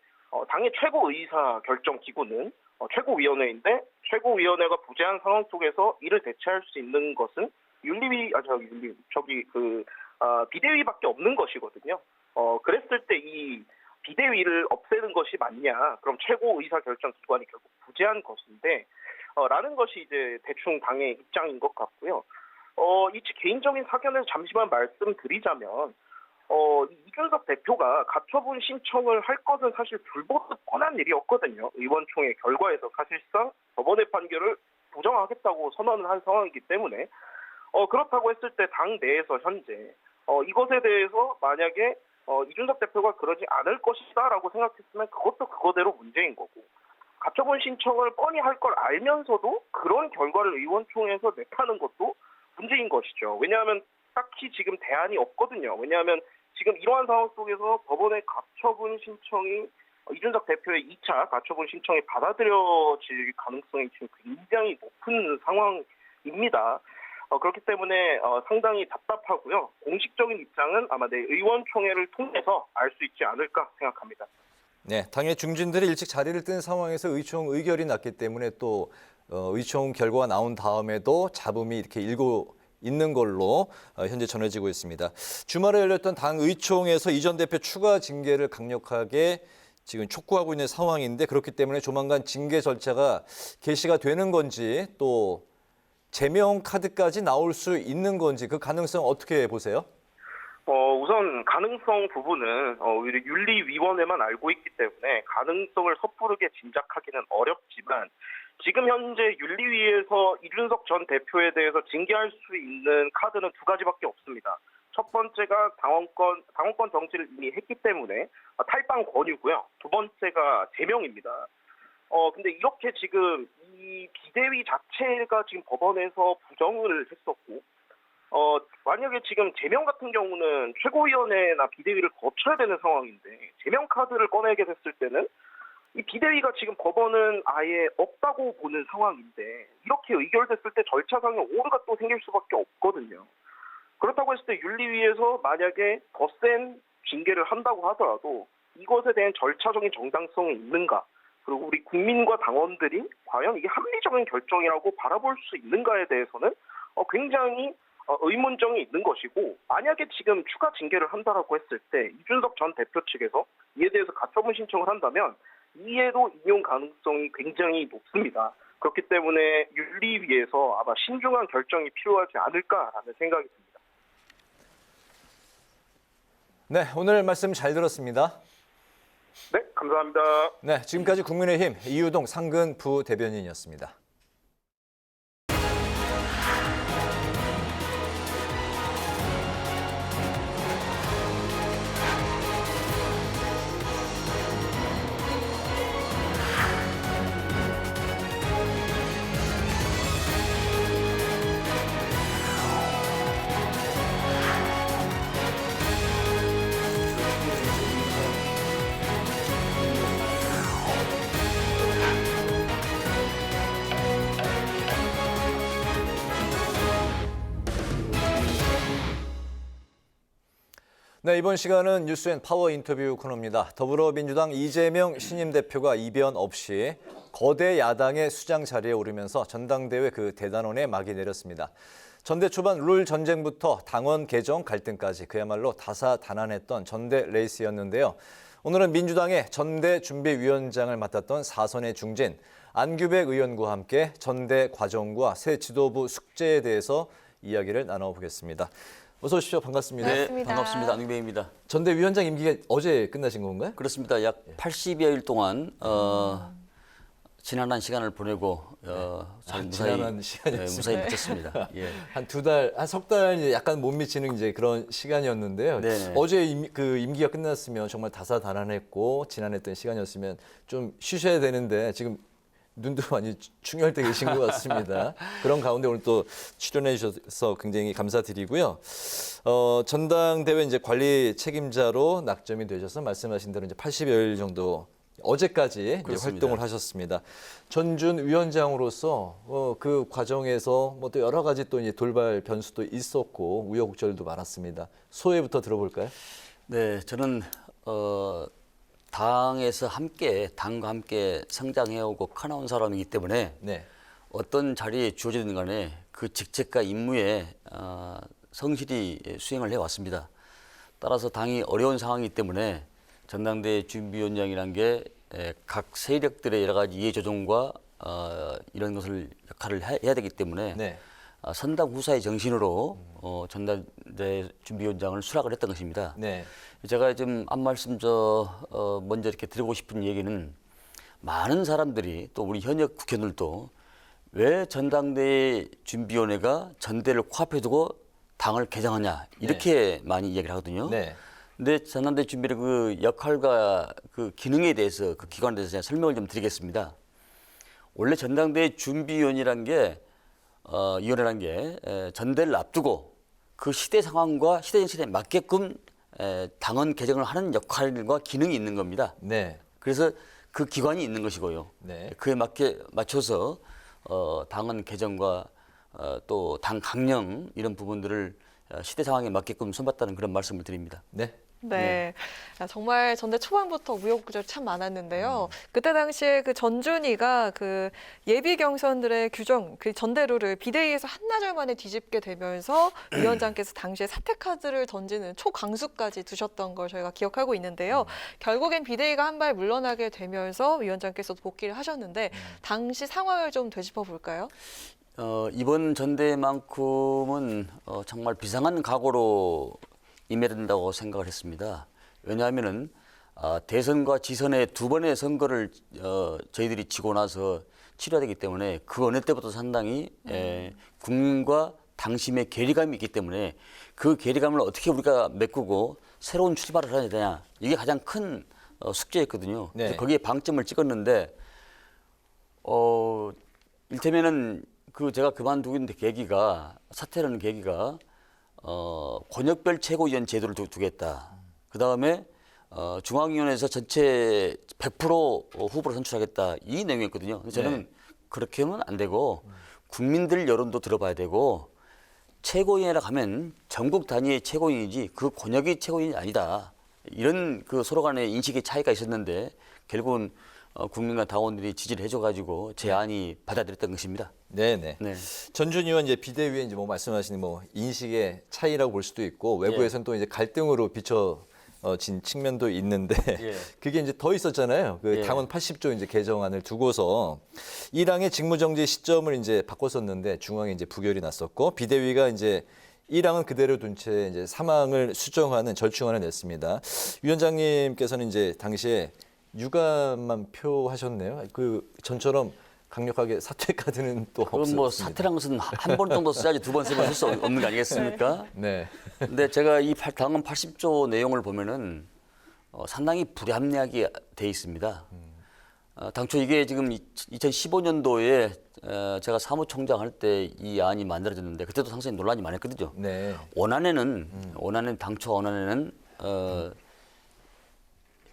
당의 최고의사 결정 기구는 최고위원회인데 최고위원회가 부재한 상황 속에서 이를 대체할 수 있는 것은 비대위밖에 없는 것이거든요. 그랬을 때 이 비대위를 없애는 것이 맞냐? 그럼 최고 의사 결정 기관이 결국 부재한 것인데, 라는 것이 이제 대충 당의 입장인 것 같고요. 이 개인적인 사견을 잠시만 말씀드리자면, 이준석 대표가 가처분 신청을 할 것은 사실 불보듯 뻔한 일이었거든요. 의원총회 결과에서 사실상 법원의 판결을 부정하겠다고 선언을 한 상황이기 때문에. 그렇다고 했을 때 당 내에서 현재 이것에 대해서 만약에 이준석 대표가 그러지 않을 것이다라고 생각했으면 그것도 그거대로 문제인 거고, 가처분 신청을 뻔히 할 걸 알면서도 그런 결과를 의원총회에서 내타는 것도 문제인 것이죠. 왜냐하면 딱히 지금 대안이 없거든요. 왜냐하면 지금 이러한 상황 속에서 법원의 가처분 신청이 이준석 대표의 2차 가처분 신청이 받아들여질 가능성이 지금 굉장히 높은 상황입니다. 그렇기 때문에 상당히 답답하고요. 공식적인 입장은 아마 내일 의원총회를 통해서 알 수 있지 않을까 생각합니다. 네, 당의 중진들이 일찍 자리를 뜬 상황에서 의총 의결이 났기 때문에 또 의총 결과가 나온 다음에도 잡음이 이렇게 일고 있는 걸로 현재 전해지고 있습니다. 주말에 열렸던 당 의총에서 이 전 대표 추가 징계를 강력하게 지금 촉구하고 있는 상황인데, 그렇기 때문에 조만간 징계 절차가 개시가 되는 건지, 또 제명 카드까지 나올 수 있는 건지, 그 가능성 어떻게 보세요? 우선 가능성 부분은 오히려 윤리위원회만 알고 있기 때문에 가능성을 섣부르게 짐작하기는 어렵지만, 지금 현재 윤리위에서 이준석 전 대표에 대해서 징계할 수 있는 카드는 두 가지밖에 없습니다. 첫 번째가 당원권 정지를 이미 했기 때문에 탈당 권유고요. 두 번째가 제명입니다. 근데 이렇게 지금 이 비대위 자체가 지금 법원에서 부정을 했었고, 만약에 지금 제명 같은 경우는 최고위원회나 비대위를 거쳐야 되는 상황인데, 제명 카드를 꺼내게 됐을 때는 이 비대위가 지금 법원은 아예 없다고 보는 상황인데, 이렇게 의결됐을 때 절차상의 오류가 또 생길 수밖에 없거든요. 그렇다고 했을 때 윤리위에서 만약에 더 센 징계를 한다고 하더라도 이것에 대한 절차적인 정당성이 있는가, 그리고 우리 국민과 당원들이 과연 이게 합리적인 결정이라고 바라볼 수 있는가에 대해서는 굉장히 의문점이 있는 것이고, 만약에 지금 추가 징계를 한다라고 했을 때 이준석 전 대표 측에서 이에 대해서 가처분 신청을 한다면 이에도 인용 가능성이 굉장히 높습니다. 그렇기 때문에 윤리위에서 아마 신중한 결정이 필요하지 않을까라는 생각이 듭니다. 네, 오늘 말씀 잘 들었습니다. 네, 감사합니다. 네, 지금까지 국민의힘 이유동 상근 부대변인이었습니다. 네, 이번 시간은 뉴스앤파워 인터뷰 코너입니다. 더불어민주당 이재명 신임 대표가 이변 없이 거대 야당의 수장 자리에 오르면서 전당대회 그 대단원에 막이 내렸습니다. 전대 초반 룰 전쟁부터 당원 개정 갈등까지 그야말로 다사다난했던 전대 레이스였는데요. 오늘은 민주당의 전대 준비위원장을 맡았던 4선의 중진 안규백 의원과 함께 전대 과정과 새 지도부 숙제에 대해서 이야기를 나눠보겠습니다. 어서 오십시오. 반갑습니다. 네, 반갑습니다. 안규백입니다. 전대위원장 임기가 어제 끝나신 건가요? 그렇습니다. 약 80여일 동안 지난한 시간을 보내고 지난한 시간이었습니다. 무사히 마쳤습니다. 예. 한 두 달, 한 석 달 약간 못 미치는 이제 그런 시간이었는데요. 네네. 어제 임기가 끝났으면 정말 다사다난했고 지난했던 시간이었으면 좀 쉬셔야 되는데 지금 눈도 많이 충혈돼 계신 것 같습니다. 그런 가운데 오늘 또 출연해 주셔서 굉장히 감사드리고요. 전당대회 이제 관리 책임자로 낙점이 되셔서 말씀하신 대로 이제 80여일 정도 어제까지 이제 활동을 하셨습니다. 전준 위원장으로서 그 과정에서 뭐 또 여러 가지 또 이제 돌발 변수도 있었고 우여곡절도 많았습니다. 소회부터 들어볼까요? 네, 저는 당에서 당과 함께 성장해오고 커나온 사람이기 때문에 네. 어떤 자리에 주어지든 간에 그 직책과 임무에 성실히 수행을 해왔습니다. 따라서 당이 어려운 상황이기 때문에 전당대회 준비위원장이라는 게 각 세력들의 여러 가지 이해 조정과 이런 것을 역할을 해야 되기 때문에 네. 선당 후사의 정신으로 전당대회 준비위원장을 수락을 했던 것입니다. 네. 제가 좀 앞말씀 먼저 이렇게 드리고 싶은 얘기는 많은 사람들이 또 우리 현역 국회의원들도 왜 전당대회 준비위원회가 전대를 코앞에 두고 당을 개장하냐 이렇게 많이 이야기를 하거든요. 네. 근데 전당대회 준비의 그 역할과 그 기능에 대해서 그 기관에 대해서 제가 설명을 좀 드리겠습니다. 원래 전당대회 준비위원이라는 게 위원회라는 게 전대를 앞두고 그 시대 상황과 시대 정신에 맞게끔 당원 개정을 하는 역할과 기능이 있는 겁니다. 네. 그래서 그 기관이 있는 것이고요. 네. 그에 맞춰서 당원 개정과 또 당 강령 이런 부분들을 시대 상황에 맞게끔 손봤다는 그런 말씀을 드립니다. 네. 네. 정말 전대 초반부터 우여곡절이 참 많았는데요. 그때 당시에 그 전준희가 그 예비 경선들의 규정, 그 전대룰을 비대위에서 한나절 만에 뒤집게 되면서 위원장께서 당시에 사퇴 카드를 던지는 초강수까지 두셨던 걸 저희가 기억하고 있는데요. 결국엔 비대위가 한 발 물러나게 되면서 위원장께서도 복귀를 하셨는데 당시 상황을 좀 되짚어 볼까요? 이번 전대만큼은 정말 비상한 각오로 임해야 된다고 생각을 했습니다. 왜냐하면은 대선과 지선의 두 번의 선거를 저희들이 지고 나서 치러야 되기 때문에 그 어느 때부터 상당히 국민과 당심의 괴리감이 있기 때문에 그 괴리감을 어떻게 우리가 메꾸고 새로운 출발을 해야 되냐 이게 가장 큰 숙제였거든요. 네. 그래서 거기에 방점을 찍었는데 일테면은 그 제가 그만두는 계기가 사퇴를 하는 계기가 권역별 최고위원 제도를 두겠다. 그 다음에 중앙위원회에서 전체 100% 후보를 선출하겠다. 이 내용이었거든요. 저는 그렇게 하면 안 되고 국민들 여론도 들어봐야 되고 최고위원회라 하면 전국 단위의 최고위원이지 그 권역의 최고위원이 아니다. 이런 그 서로 간의 인식의 차이가 있었는데 결국은 국민과 당원들이 지지를 해줘가지고 제 안이 받아들였던 것입니다. 네네. 네. 전준 의원 이제 비대위에 이제 뭐 말씀하시는 뭐 인식의 차이라고 볼 수도 있고 외부에서는 또 이제 갈등으로 비춰진 측면도 있는데 그게 이제 더 있었잖아요. 그 당원 80조 이제 개정안을 두고서 1항의 직무정지 시점을 이제 바꿨었는데 중앙에 이제 부결이 났었고 비대위가 이제 1항은 그대로 둔 채 이제 3항을 수정하는 절충안을 냈습니다. 위원장님께서는 이제 당시에 유감만 표하셨네요. 그 전처럼 강력하게 사퇴 카드는 또 없었습니다. 그럼 뭐 사퇴란 것은 한 번 정도 써야지 두 번, 세 번 쓸 수 없는 거 아니겠습니까? 네. 근데 제가 이 당헌 80조 내용을 보면은 상당히 불합리하게 돼 있습니다. 당초 이게 지금 2015년도에 제가 사무총장 할 때 이 안이 만들어졌는데 그때도 상당히 논란이 많았거든요. 네. 당초 원안에는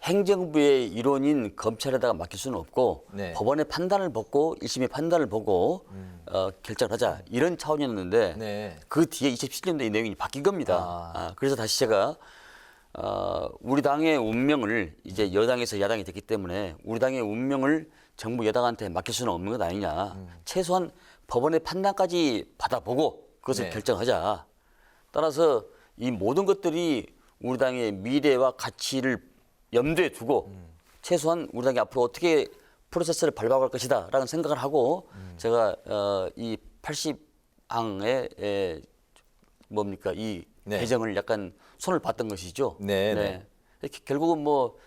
행정부의 일원인 검찰에다가 맡길 수는 없고 법원의 판단을 받고 1심의 판단을 보고 결정을 하자 이런 차원이었는데 그 뒤에 2017년도에 이 내용이 바뀐 겁니다. 그래서 다시 제가 우리 당의 운명을 이제 여당에서 야당이 됐기 때문에 우리 당의 운명을 정부 여당한테 맡길 수는 없는 것 아니냐. 최소한 법원의 판단까지 받아보고 그것을 결정하자. 따라서 이 모든 것들이 우리 당의 미래와 가치를 염두에 두고 최소한 우리 당이 앞으로 어떻게 프로세스를 밟아갈 것이다라는 생각을 하고 제가 이 80항의 뭡니까 이 개정을 약간 손을 봤던 것이죠. 네. 결국은 뭐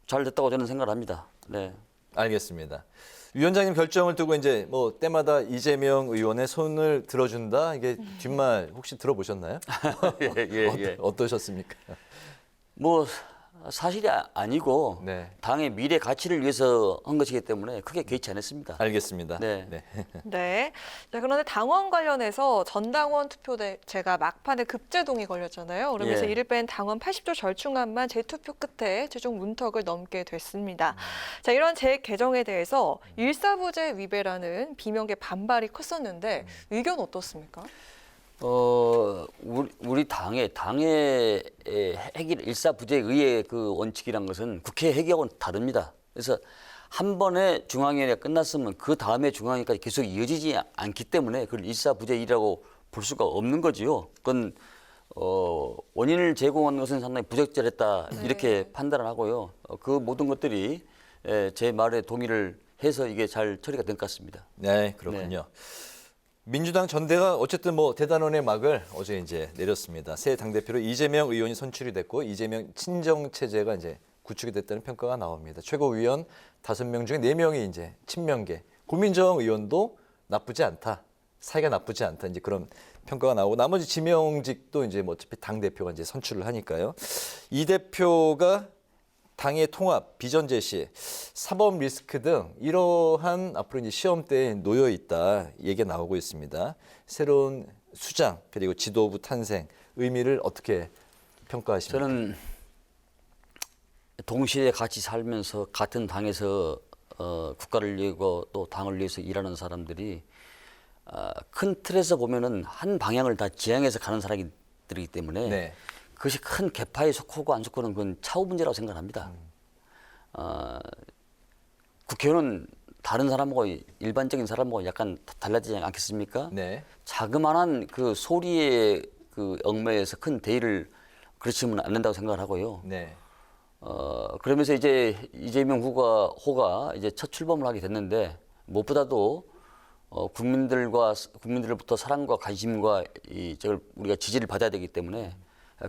잘 됐다고 저는 생각을 합니다. 네. 알겠습니다. 위원장님 결정을 두고 이제 뭐 때마다 이재명 의원의 손을 들어준다 이게 뒷말 혹시 들어보셨나요? 예. 어떠셨습니까? 뭐 사실이 아니고 당의 미래 가치를 위해서 한 것이기 때문에 크게 개의치 않았습니다. 알겠습니다. 네. 자, 그런데 당원 관련해서 전당원 투표제가 막판에 급제동이 걸렸잖아요. 그러면서 이를 뺀 당원 80조 절충안만 재투표 끝에 최종 문턱을 넘게 됐습니다. 자, 이런 재개정에 대해서 일사부재 위배라는 비명계 반발이 컸었는데 의견 어떻습니까? 우리 당의 일사부재 의회 그 원칙이란 것은 국회 회기하고는 다릅니다. 그래서 한 번에 중앙위원회가 끝났으면 그 다음에 중앙위까지 계속 이어지지 않기 때문에 그걸 일사부재이라고 볼 수가 없는 거지요. 그건 원인을 제공한 것은 상당히 부적절했다 이렇게 판단을 하고요. 그 모든 것들이 제 말에 동의를 해서 이게 잘 처리가 된 것 같습니다. 네, 그렇군요. 민주당 전대가 어쨌든 뭐 대단원의 막을 어제 이제 내렸습니다. 새 당대표로 이재명 의원이 선출이 됐고 이재명 친정 체제가 이제 구축이 됐다는 평가가 나옵니다. 최고위원 5명 중에 4명이 이제 친명계. 고민정 의원도 나쁘지 않다. 사이가 나쁘지 않다. 이제 그런 평가가 나오고 나머지 지명직도 이제 뭐 어차피 당대표가 이제 선출을 하니까요. 이 대표가 당의 통합, 비전 제시, 사법 리스크 등 이러한 앞으로 이제 시험대에 놓여 있다 얘기가 나오고 있습니다. 새로운 수장 그리고 지도부 탄생 의미를 어떻게 평가하십니까? 저는 동시에 같이 살면서 같은 당에서 국가를 위하고 또 당을 위해서 일하는 사람들이 큰 틀에서 보면은 한 방향을 다 지향해서 가는 사람들이기 때문에. 그것이 큰 개파에 속하고 안 속하는 그건 차후 문제라고 생각합니다. 국회의원은 다른 사람하고 일반적인 사람하고 약간 달라지지 않겠습니까? 자그마한 그 소리의 그 얽매여서 큰 대의를 그르치면 안 된다고 생각을 하고요. 그러면서 이제 이재명 후보가 이제 첫 출범을 하게 됐는데 무엇보다도 국민들로부터 사랑과 관심과 저걸 우리가 지지를 받아야 되기 때문에.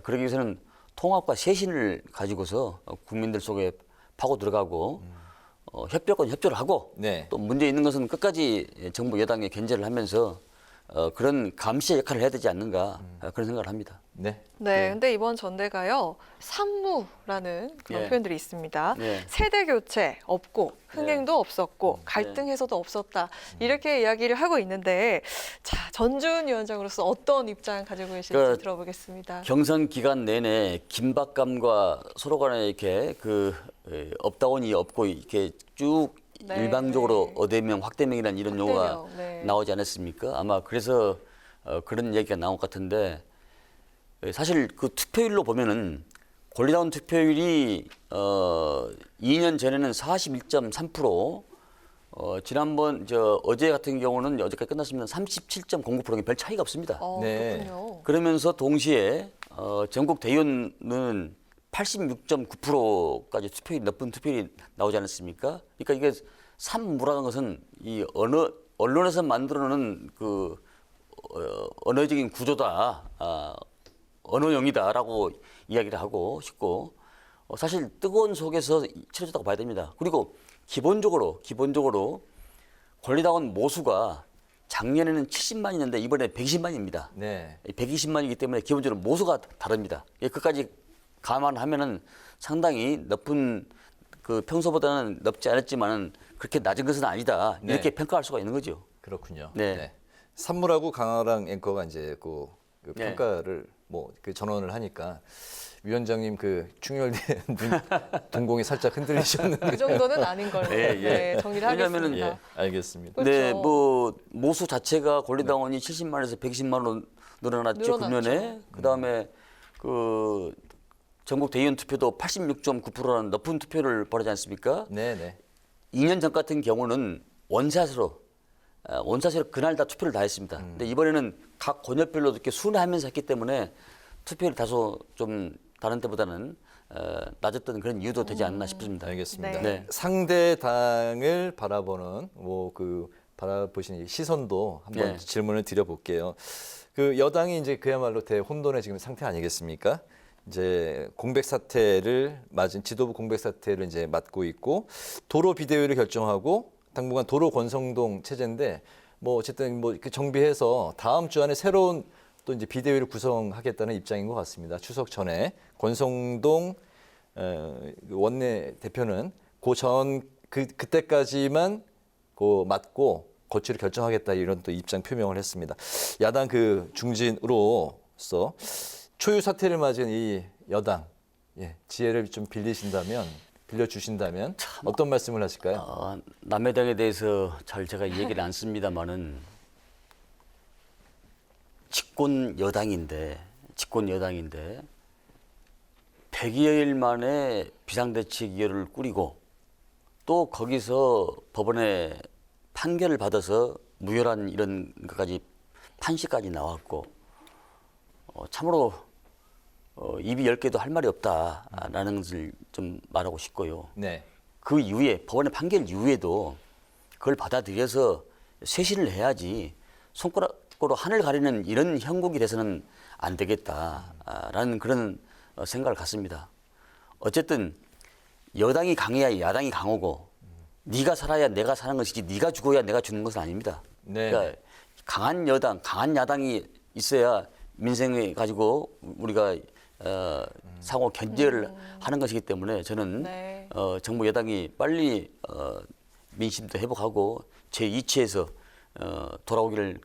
그러기 위해서는 통합과 쇄신을 가지고서 국민들 속에 파고 들어가고 협력은 협조를 하고 또 문제 있는 것은 끝까지 정부 여당에 견제를 하면서 그런 감시의 역할을 해야 되지 않는가 그런 생각을 합니다. 근데 이번 전대가요 산무라는 그런 표현들이 있습니다. 세대 교체 없고 흥행도 없었고 갈등 해소도 없었다 이렇게 이야기를 하고 있는데 자 전준 위원장으로서 어떤 입장 가지고 계실지 들어보겠습니다. 경선 기간 내내 긴박감과 서로 간에 이렇게 그 업다운이 없고 이렇게 쭉 일방적으로 어대명, 확대명이라는 이런 용어가 나오지 않았습니까? 아마 그래서 그런 얘기가 나온 것 같은데 사실 그 투표율로 보면은 권리당원 투표율이 2년 전에는 41.3%, 지난번 어제 같은 경우는 어제까지 끝났으면 37.09%가 별 차이가 없습니다. 그렇군요. 그러면서 동시에 전국 대의원은 86.9%까지 투표율이 높은 투표율이 나오지 않았습니까? 그러니까 이게 산무라는 것은 이 언론에서 만들어놓은 그 언어적인 구조다, 언어용이다라고 이야기를 하고 싶고 사실 뜨거운 속에서 치러졌다고 봐야 됩니다. 그리고 기본적으로 권리당원 모수가 작년에는 70만이었는데 이번에 120만입니다. 120만이기 때문에 기본적으로 모수가 다릅니다. 그까지 감안하면은 상당히 높은 그 평소보다는 높지 않았지만은 그렇게 낮은 것은 아니다 이렇게 평가할 수가 있는 거죠. 그렇군요. 산무라고 강아랑 앵커가 이제 그 평가를 뭐 그 전언을 하니까 위원장님 그 충혈된 동공이 살짝 흔들리셨는데 그 정도는 아닌 걸로 정리를 하겠습니다. 알겠습니다. 네, 뭐 모수 자체가 권리당원이 70만에서 120만으로 늘어났죠. 금년에. 그다음에 그 전국 대의원 투표도 86.9%라는 높은 투표를 벌이지 않습니까? 네네. 2년 전 같은 경우는 원샷으로 그날 다 투표를 다 했습니다. 근데 이번에는 각 권역별로 이렇게 순회하면서 했기 때문에 투표율이 다소 좀 다른 때보다는 낮았던 그런 이유도 되지 않나 싶습니다. 알겠습니다. 네. 상대 당을 바라보는 바라보시는 시선도 한번 네. 질문을 드려볼게요. 그 여당이 이제 그야말로 대혼돈의 지금 상태 아니겠습니까? 이제 공백 사태를 맞은 지도부 공백 사태를 이제 맡고 있고 도로 비대위를 결정하고 당분간 도로 권성동 체제인데 뭐 어쨌든 뭐 그 정비해서 다음 주 안에 새로운 또 이제 비대위를 구성하겠다는 입장인 것 같습니다. 추석 전에 권성동 원내 대표는 그때까지만 맡고 거취를 결정하겠다 이런 또 입장 표명을 했습니다. 야당 그 중진으로서 초유 사태를 맞은 이 여당 지혜를 좀 빌려주신다면 어떤 말씀을 하실까요? 남의 당에 대해서 잘 제가 얘기를 안 씁니다만은 집권 여당인데 100여일 만에 비상대책위원회를 꾸리고 또 거기서 법원에 판결을 받아서 무효란 이런 것까지 판시까지 나왔고 참으로 입이 10개도 할 말이 없다라는 것을 좀 말하고 싶고요. 네. 그 이후에 법원의 판결 이후에도 그걸 받아들여서 쇄신을 해야지 손가락으로 하늘 가리는 이런 형국이 돼서는 안 되겠다라는 그런 생각을 갖습니다. 어쨌든 여당이 강해야 야당이 강하고 네가 살아야 내가 사는 것이지 네가 죽어야 내가 죽는 것은 아닙니다. 네. 그러니까 강한 여당, 강한 야당이 있어야 민생을 가지고 우리가 상호 견제를 하는 것이기 때문에 저는 네. 정부 여당이 빨리 민심도 회복하고 제2치에서 돌아오기를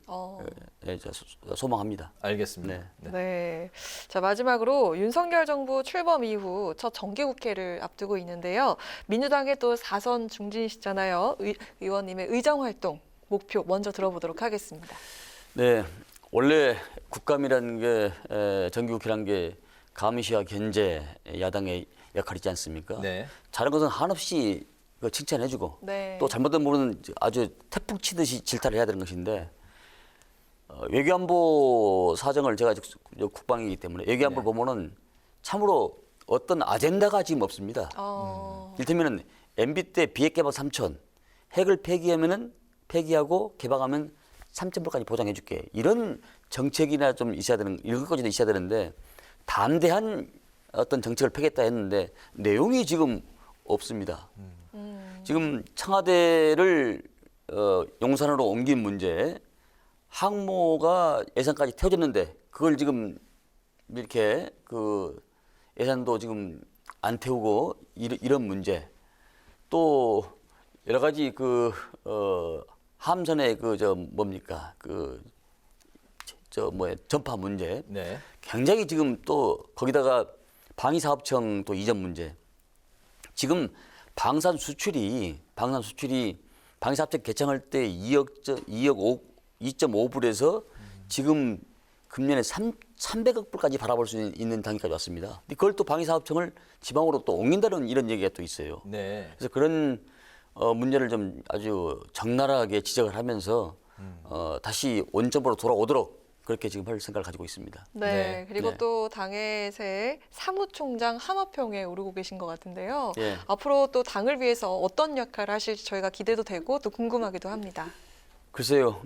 소망합니다. 알겠습니다. 네. 자, 마지막으로 윤석열 정부 출범 이후 첫 정기국회를 앞두고 있는데요. 민주당의 또 4선 중진이시잖아요. 의원님의 의정활동 목표 먼저 들어보도록 하겠습니다. 네. 원래 국감이라는 게 정기국회라는 게 감시와 견제 야당의 역할이지 않습니까? 네. 잘한 것은 한없이 칭찬해주고 네. 또 잘못된 부분은 아주 태풍 치듯이 질타를 해야 되는 것인데 외교안보 사정을 제가 국방이기 때문에 외교안보를 보면은 참으로 어떤 아젠다가 지금 없습니다. 이를테면 MB 때 비핵 개방 3천, 핵을 폐기하고 개방하면 3,000불까지 보장해줄게. 이런 정책이나 좀 있어야 되는 이런 것까지도 있어야 되는데 담대한 어떤 정책을 펴겠다 했는데 내용이 지금 없습니다. 지금 청와대를 용산으로 옮긴 문제, 항모가 예산까지 태워졌는데 그걸 지금 이렇게 예산도 지금 안 태우고 이런 문제, 또 여러 가지 함선의 전파 문제, 네. 굉장히 지금 또 거기다가 방위사업청 또 이전 문제, 지금 방산 수출이 방위사업청 개청할 때 2.5불에서 지금 금년에 300억 불까지 바라볼 수 있는 단계까지 왔습니다. 그걸 또 방위사업청을 지방으로 또 옮긴다는 이런 얘기가 또 있어요. 네. 그래서 그런 문제를 좀 아주 적나라하게 지적을 하면서 다시 원점으로 돌아오도록 그렇게 지금 할 생각을 가지고 있습니다. 네, 그리고 또 당의 새 사무총장 함화평에 오르고 계신 것 같은데요. 예. 앞으로 또 당을 위해서 어떤 역할을 하실지 저희가 기대도 되고 또 궁금하기도 합니다. 글쎄요,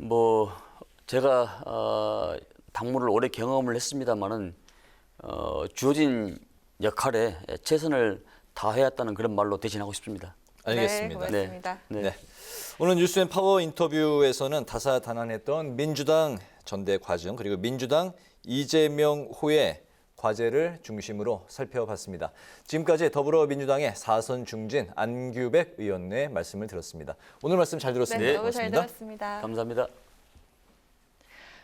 제가 당무를 오래 경험을 했습니다만은 주어진 역할에 최선을 다해왔다는 그런 말로 대신하고 싶습니다. 알겠습니다. 네, 고맙습니다. 네. 오늘 뉴스앤파워 인터뷰에서는 다사다난했던 민주당 전대 과정 그리고 민주당 이재명 후의 과제를 중심으로 살펴봤습니다. 지금까지 더불어민주당의 4선 중진 안규백 의원의 말씀을 들었습니다. 오늘 말씀 잘 들었습니다. 네, 너무 잘 들었습니다. 감사합니다.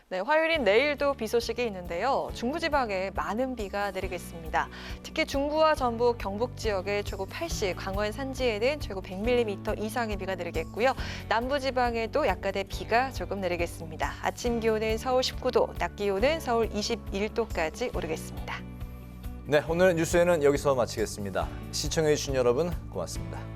네, 화요일인 내일도 비 소식이 있는데요. 중부지방에 많은 비가 내리겠습니다. 특히 중부와 전북, 경북 지역에 최고 80, 강원 산지에는 최고 100mm 이상의 비가 내리겠고요. 남부지방에도 약간의 비가 조금 내리겠습니다. 아침 기온은 서울 19도, 낮 기온은 서울 21도까지 오르겠습니다. 네, 오늘 뉴스에는 여기서 마치겠습니다. 시청해주신 여러분 고맙습니다.